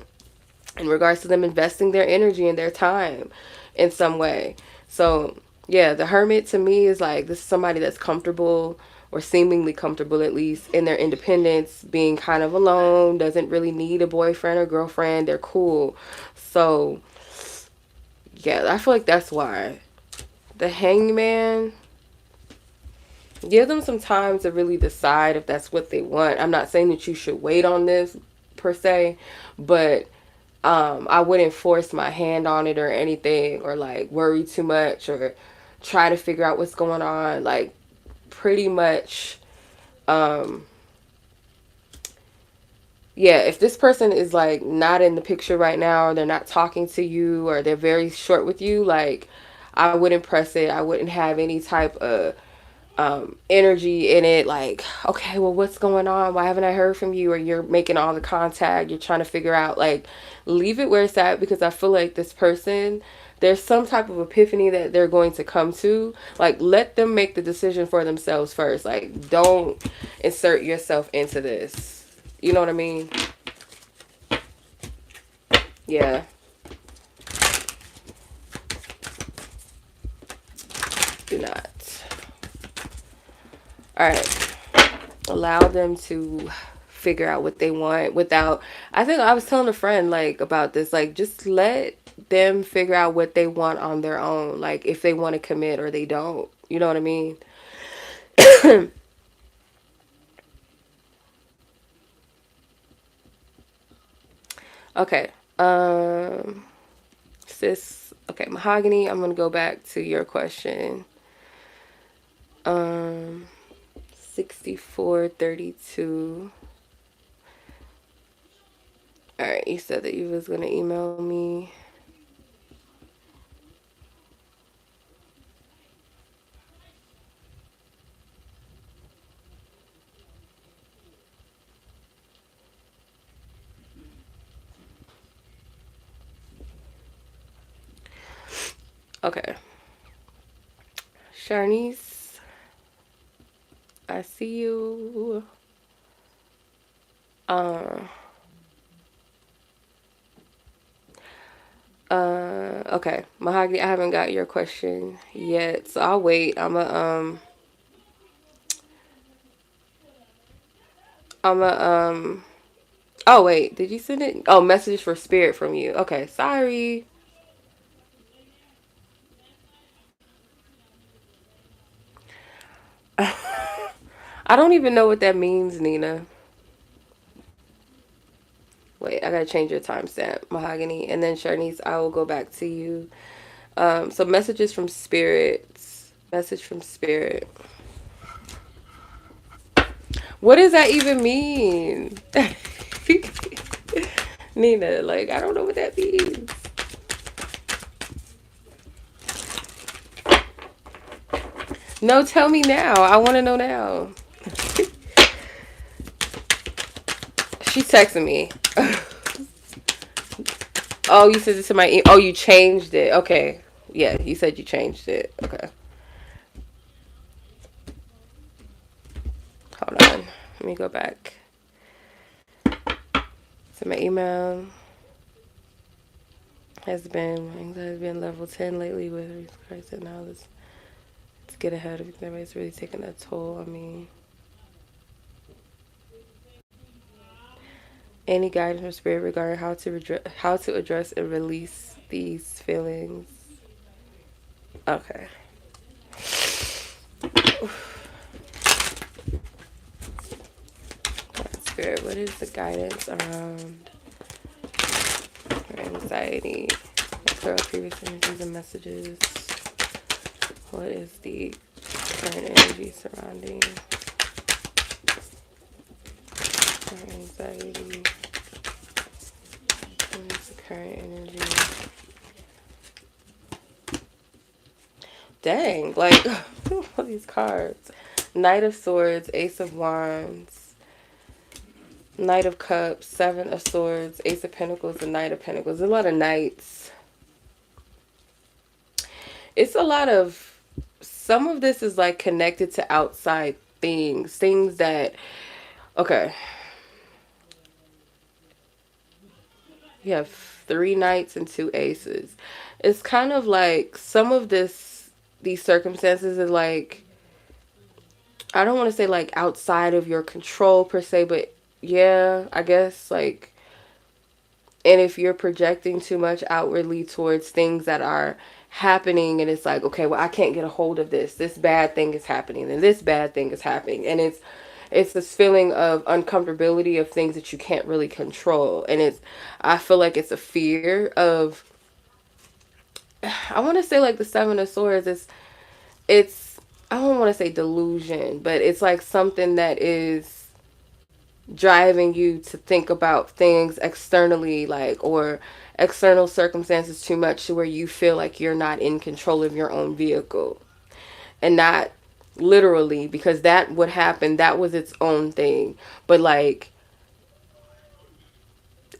in regards to them investing their energy and their time in some way. So yeah, the hermit to me is like, this is somebody that's comfortable, or seemingly comfortable at least, in their independence, being kind of alone, doesn't really need a boyfriend or girlfriend. They're cool. So yeah, I feel like that's why. The Hangman, give them some time to really decide if that's what they want. I'm not saying that you should wait on this per se, but I wouldn't force my hand on it or anything, or like worry too much or try to figure out what's going on. Like, pretty much, yeah, if this person is like not in the picture right now, or they're not talking to you, or they're very short with you, like, I wouldn't press it. I wouldn't have any type of energy in it, like, okay, well, what's going on? Why haven't I heard from you? Or you're making all the contact, you're trying to figure out, like, leave it where it's at, because I feel like this person, there's some type of epiphany that they're going to come to. Like, let them make the decision for themselves first. Like, don't insert yourself into this. You know what I mean? Yeah. Do not. All right. Allow them to figure out what they want without, I think I was telling a friend, like, about this, like, just let them figure out what they want on their own, like, if they want to commit or they don't. You know what I mean? Okay. Sis, okay, Mahogany, I'm gonna go back to your question. 6432. Alright, you said that you was gonna email me. Okay. Sharnice, I see you. Uh, okay. Mahogany, I haven't got your question yet, so I'll wait. I'm a, oh wait, did you send it? Oh, message for spirit from you. Okay, sorry. I don't even know what that means, Nina. Wait, I gotta change your timestamp, Mahogany, and then Sharnice, I will go back to you. So messages from spirits. Message from spirit. What does that even mean? Nina, like, I don't know what that means. No, tell me now. I want to know now. She's texting me. Oh, you said it to my oh, you changed it. Okay. Yeah, you said you changed it. Okay. Hold on. Let me go back to my email. Has been level 10 lately with Christ, and now let's get ahead of it. Everybody's really taking a toll on me. Any guidance from spirit regarding how to address and release these feelings? Okay. Spirit, what is the guidance around anxiety? Clear up previous energies and messages. What is the current energy surrounding anxiety? What is the current energy? Dang, like, all these cards. Knight of Swords, Ace of Wands, Knight of Cups, Seven of Swords, Ace of Pentacles, and Knight of Pentacles. There's a lot of knights. It's a lot of, some of this is like connected to outside things. Things that, okay. You have 3 knights and 2 aces. It's kind of like some of these circumstances is like, I don't want to say like outside of your control per se, but yeah, I guess like, and if you're projecting too much outwardly towards things that are happening and it's like, okay, well, I can't get a hold of this. This bad thing is happening and this bad thing is happening. And it's this feeling of uncomfortability of things that you can't really control. And I feel like it's a fear of, I want to say like the Seven of Swords, it's, I don't want to say delusion, but it's like something that is driving you to think about things externally, like, or external circumstances too much to where you feel like you're not in control of your own vehicle. And not literally, because that would happen, that was its own thing, but like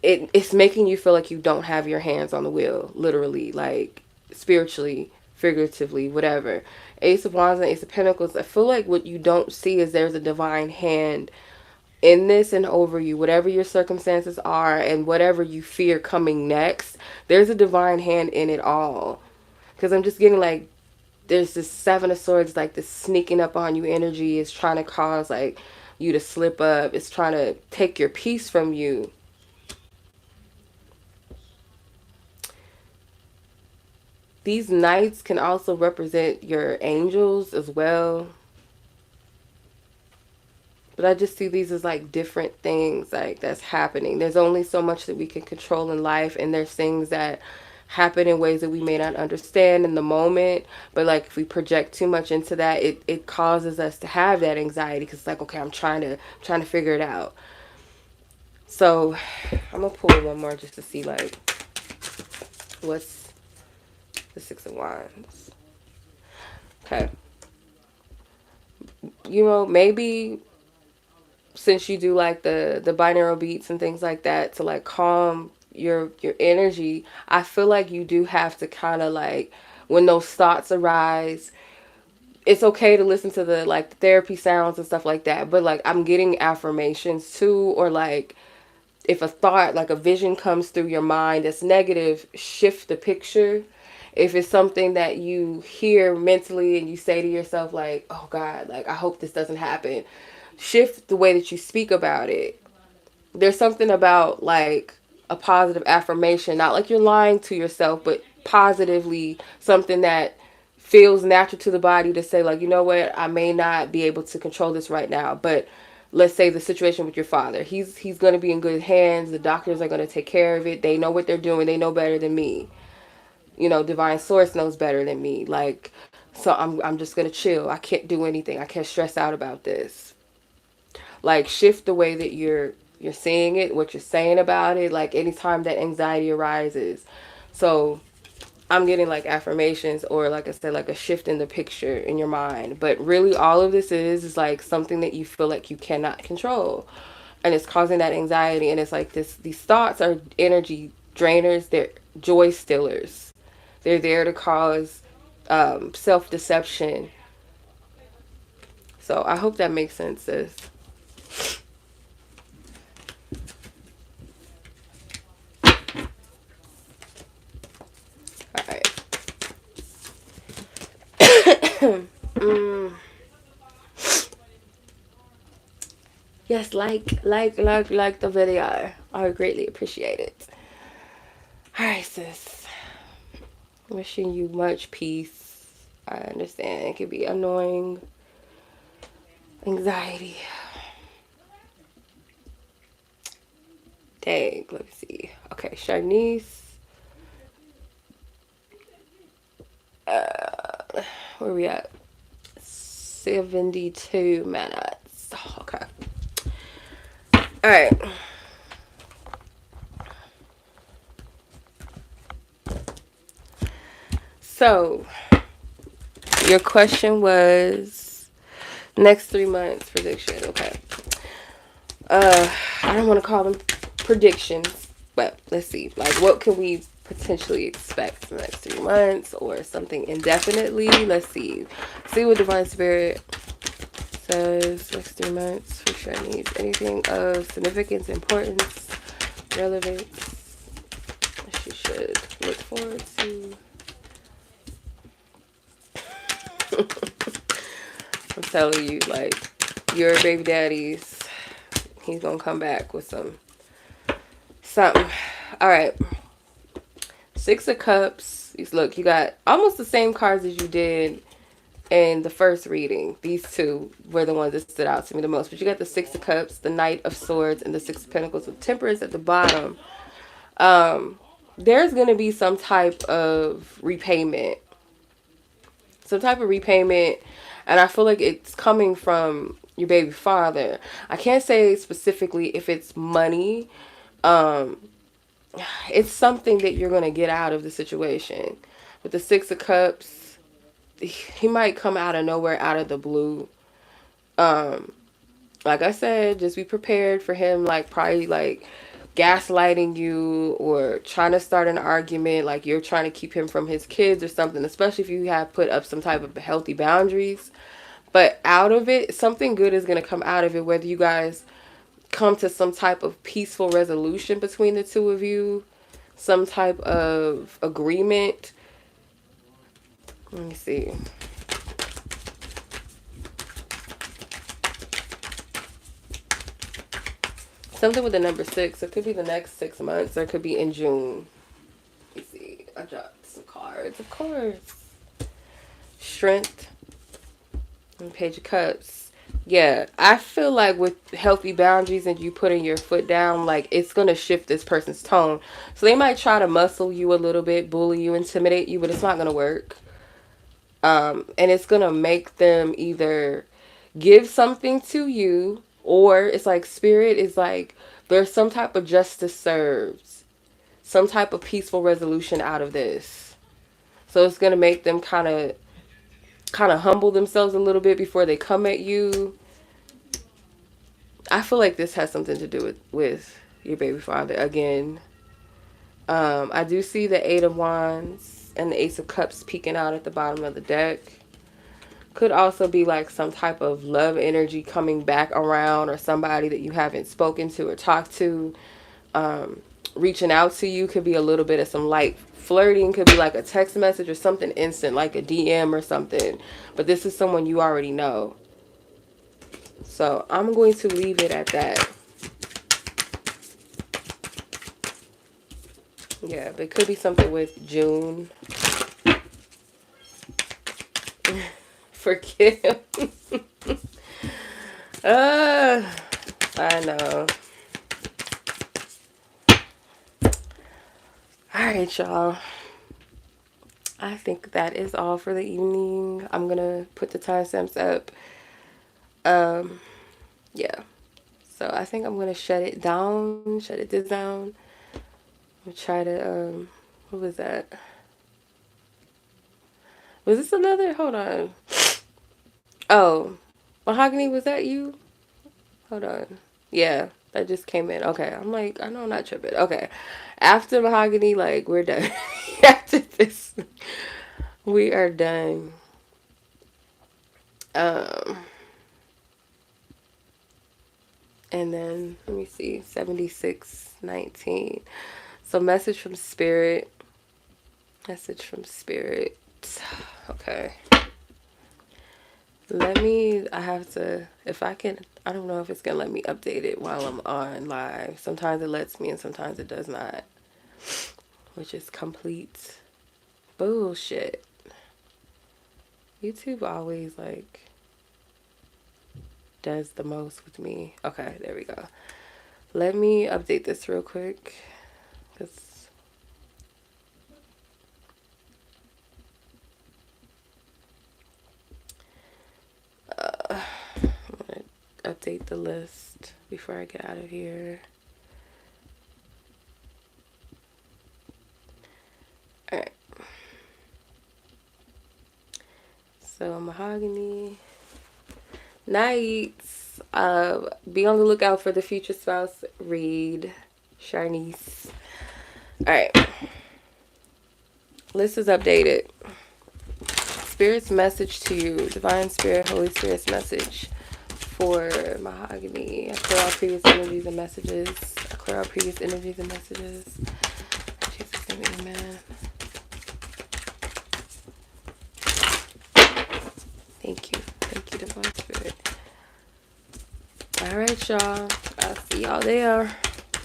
it's making you feel like you don't have your hands on the wheel, literally, like spiritually, figuratively, whatever. Ace of Wands and Ace of Pentacles, I feel like what you don't see is there's a divine hand in this and over you, whatever your circumstances are and whatever you fear coming next, there's a divine hand in it all. Because I'm just getting like, there's this Seven of Swords, like this sneaking up on you energy is trying to cause like you to slip up. It's trying to take your peace from you. These knights can also represent your angels as well. But I just see these as like different things like that's happening. There's only so much that we can control in life, and there's things that happen in ways that we may not understand in the moment, but like if we project too much into that, it causes us to have that anxiety, because it's like, okay, I'm trying to figure it out. So I'm gonna pull one more just to see like what's the Six of Wands. Okay. You know, maybe since you do like the binaural beats and things like that to like calm your energy, I feel like you do have to kind of like, when those thoughts arise, it's okay to listen to the like the therapy sounds and stuff like that, but like I'm getting affirmations too, or like if a thought, like a vision comes through your mind that's negative, shift the picture. If it's something that you hear mentally and you say to yourself like, oh God, like I hope this doesn't happen, shift the way that you speak about it. There's something about like a positive affirmation, not like you're lying to yourself, but positively, something that feels natural to the body to say like, you know what, I may not be able to control this right now, but let's say the situation with your father, he's going to be in good hands. The doctors are going to take care of it. They know what they're doing. They know better than me. You know, divine source knows better than me. Like, so I'm just going to chill. I can't do anything. I can't stress out about this. Like, shift the way that you're seeing it, what you're saying about it, like anytime that anxiety arises. So I'm getting like affirmations, or like I said, like a shift in the picture in your mind. But really all of this is like something that you feel like you cannot control. And it's causing that anxiety. And it's like these thoughts are energy drainers. They're joy stealers. They're there to cause self-deception. So I hope that makes sense, sis. All right. mm. Yes, like the video. I would greatly appreciate it. All right, sis. Wishing you much peace. I understand it can be annoying. Anxiety. Dang, let me see. Okay, Sharnice. Where we at? 72 minutes. Okay. All right. So, your question was next 3 months prediction. Okay. I don't want to call them predictions, but let's see. Like, what can we potentially expect in the next 3 months, or something indefinitely? Let's see. See what Divine Spirit says next 3 months for Sharnice. Anything of significance, importance, relevance she should look forward to. I'm telling you, like, your baby daddy's, he's gonna come back with something. All right. Six of Cups. Look, you got almost the same cards as you did in the first reading. These two were the ones that stood out to me the most. But you got the Six of Cups, the Knight of Swords, and the Six of Pentacles with Temperance at the bottom. There's going to be some type of repayment. Some type of repayment. And I feel like it's coming from your baby father. I can't say specifically if it's money. It's something that you're going to get out of the situation. With the Six of Cups, he might come out of nowhere, out of the blue. Like I said, just be prepared for him, like, probably, like, gaslighting you or trying to start an argument, like you're trying to keep him from his kids or something, especially if you have put up some type of healthy boundaries. But out of it, something good is going to come out of it, whether you guys come to some type of peaceful resolution between the two of you, some type of agreement. Let me see. Something with the number 6. It could be the next 6 months, or it could be in June. Let me see. I dropped some cards, of course. Strength. And Page of Cups. Yeah, I feel like with healthy boundaries and you putting your foot down, like, it's going to shift this person's tone. So they might try to muscle you a little bit, bully you, intimidate you, but it's not going to work. And it's going to make them either give something to you, or it's like Spirit is like, There's some type of justice served, some type of peaceful resolution out of this. So it's gonna make them kind of humble themselves a little bit before they come at you. I feel like this has something to do with your baby father again. I do see the Eight of Wands and the Ace of Cups peeking out at the bottom of the deck. Could also be like some type of love energy coming back around, or somebody that you haven't spoken to or talked to reaching out to you. Could be a little bit of some light flirting, could be like a text message or something instant, like a DM or something. But this is someone you already know. So I'm going to leave it at that. Yeah, but it could be something with June. Forgive him. I know. Alright, y'all. I think that is all for the evening. I'm gonna put the timestamps up. Yeah. So I think I'm gonna shut it down. Shut it down. I'm gonna try to what was that? Was this another? Hold on. Oh, Mahogany, was that you? Hold on. Yeah, that just came in. Okay, I'm like, I know I'm not tripping. Okay, after Mahogany, like, we're done. After this, we are done. And then, let me see, 7619. So message from Spirit. Message from Spirit. Okay. I have to, if I can, I don't know if it's going to let me update it while I'm on live. Sometimes it lets me and sometimes it does not. Which is complete bullshit. YouTube always, like, does the most with me. Okay, there we go. Let me update this real quick. Because I'm going to update the list before I get out of here. Alright. So, Mahogany. Nights. Be on the lookout for the future spouse read. Sharnice. Alright. List is updated. Spirit's message to you. Divine Spirit, Holy Spirit's message for Mahogany. I clear all previous energies and messages. I clear all previous energies and messages. In Jesus' name, amen. Thank you. Thank you, Divine Spirit. Alright, y'all. I'll see y'all there.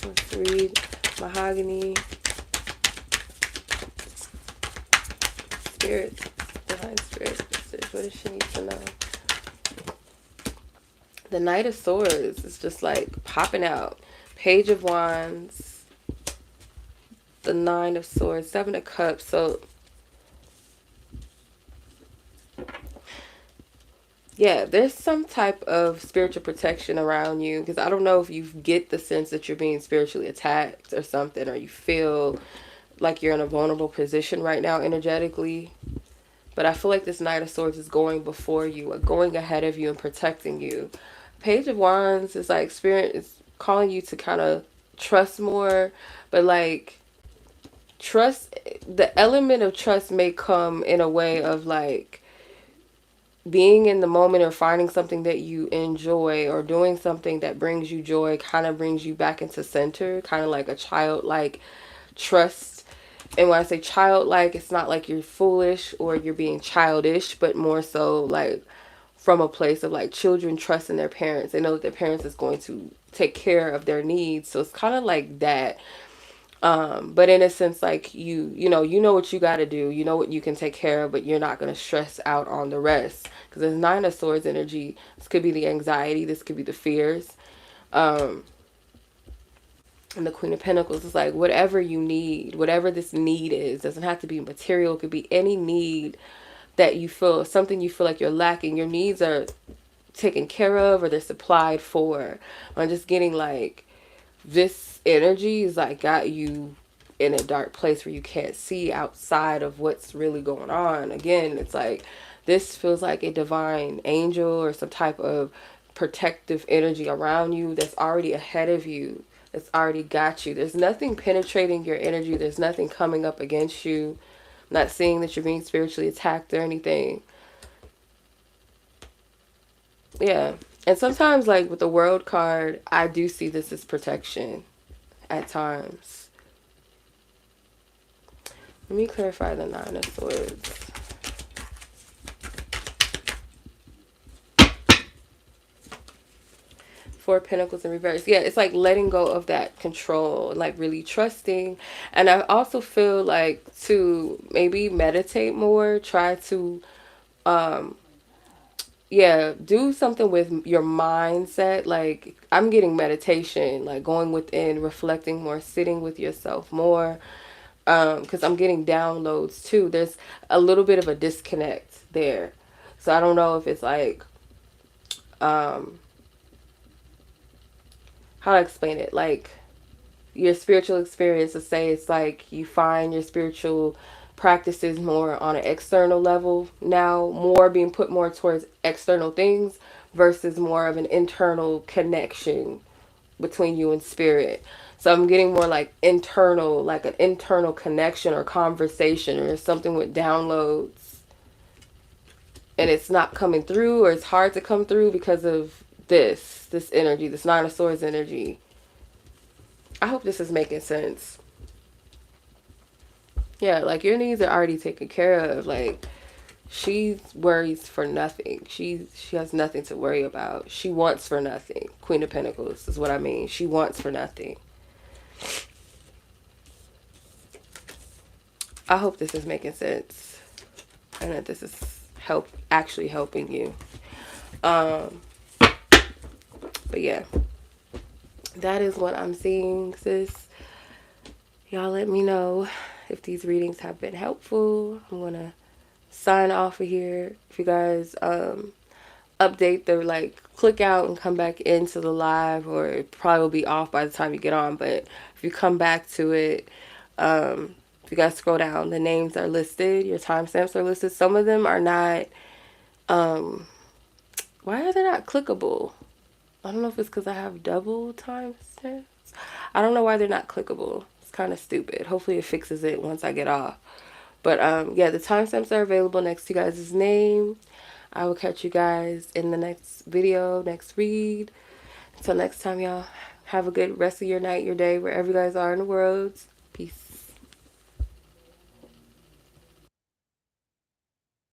Let's read Mahogany. Spirit. Divine Spirit. What does she need to know? The Knight of Swords is just like popping out. Page of Wands. The Nine of Swords. Seven of Cups. So yeah, there's some type of spiritual protection around you, because I don't know if you get the sense that you're being spiritually attacked or something, or you feel like you're in a vulnerable position right now energetically. But I feel like this Knight of Swords is going before you, or going ahead of you and protecting you. Page of Wands is like Spirit is calling you to kind of trust more, but like trust, the element of trust may come in a way of like being in the moment or finding something that you enjoy or doing something that brings you joy, kind of brings you back into center, kind of like a childlike trust. And when I say childlike, it's not like you're foolish or you're being childish, but more so like from a place of like children trusting their parents. They know that their parents is going to take care of their needs. So it's kind of like that. But in a sense, like you know what you got to do, you know what you can take care of, but you're not going to stress out on the rest. Because there's Nine of Swords energy. This could be the anxiety. This could be the fears. And the Queen of Pentacles is like whatever you need, whatever this need is, doesn't have to be material. It could be any need that you feel, something you feel like you're lacking. Your needs are taken care of or they're supplied for. I'm just getting like this energy is like got you in a dark place where you can't see outside of what's really going on. Again, it's like this feels like a divine angel or some type of protective energy around you that's already ahead of you, that's already got you. There's nothing penetrating your energy. There's nothing coming up against you. I'm not seeing that you're being spiritually attacked or anything. Yeah. And sometimes, like with the World card, I do see this as protection at times. Let me clarify the Nine of Swords. Four of Pentacles in reverse. Yeah, it's like letting go of that control, like really trusting. And I also feel like to maybe meditate more, try to yeah, do something with your mindset. Like I'm getting meditation, like going within, reflecting more, sitting with yourself more. Because I'm getting downloads too. There's a little bit of a disconnect there. So I don't know if it's like how to explain it. Like your spiritual experience, to say it's like you find your spiritual practices more on an external level now, more being put more towards external things versus more of an internal connection between you and spirit. So I'm getting more like internal, like an internal connection or conversation or something with downloads, and it's not coming through, or it's hard to come through because of this energy, this Nine of Swords energy. I hope this is making sense. Yeah, like your needs are already taken care of. Like she worries for nothing. She has nothing to worry about. She wants for nothing. Queen of Pentacles is what I mean. She wants for nothing. I hope this is making sense and that this is actually helping you. But yeah, that is what I'm seeing, sis. Y'all let me know if these readings have been helpful. I'm gonna sign off of here. If you guys update the like click out and come back into the live, or it probably will be off by the time you get on, but if you come back to it, if you guys scroll down, the names are listed, your timestamps are listed. Some of them are not why are they not clickable? I don't know if it's because I have double timestamps. I don't know why they're not clickable. It's kind of stupid. Hopefully it fixes it once I get off. But yeah, the timestamps are available next to you guys' name. I will catch you guys in the next video, next read. Until next time, y'all, have a good rest of your night, your day, wherever you guys are in the world. Peace.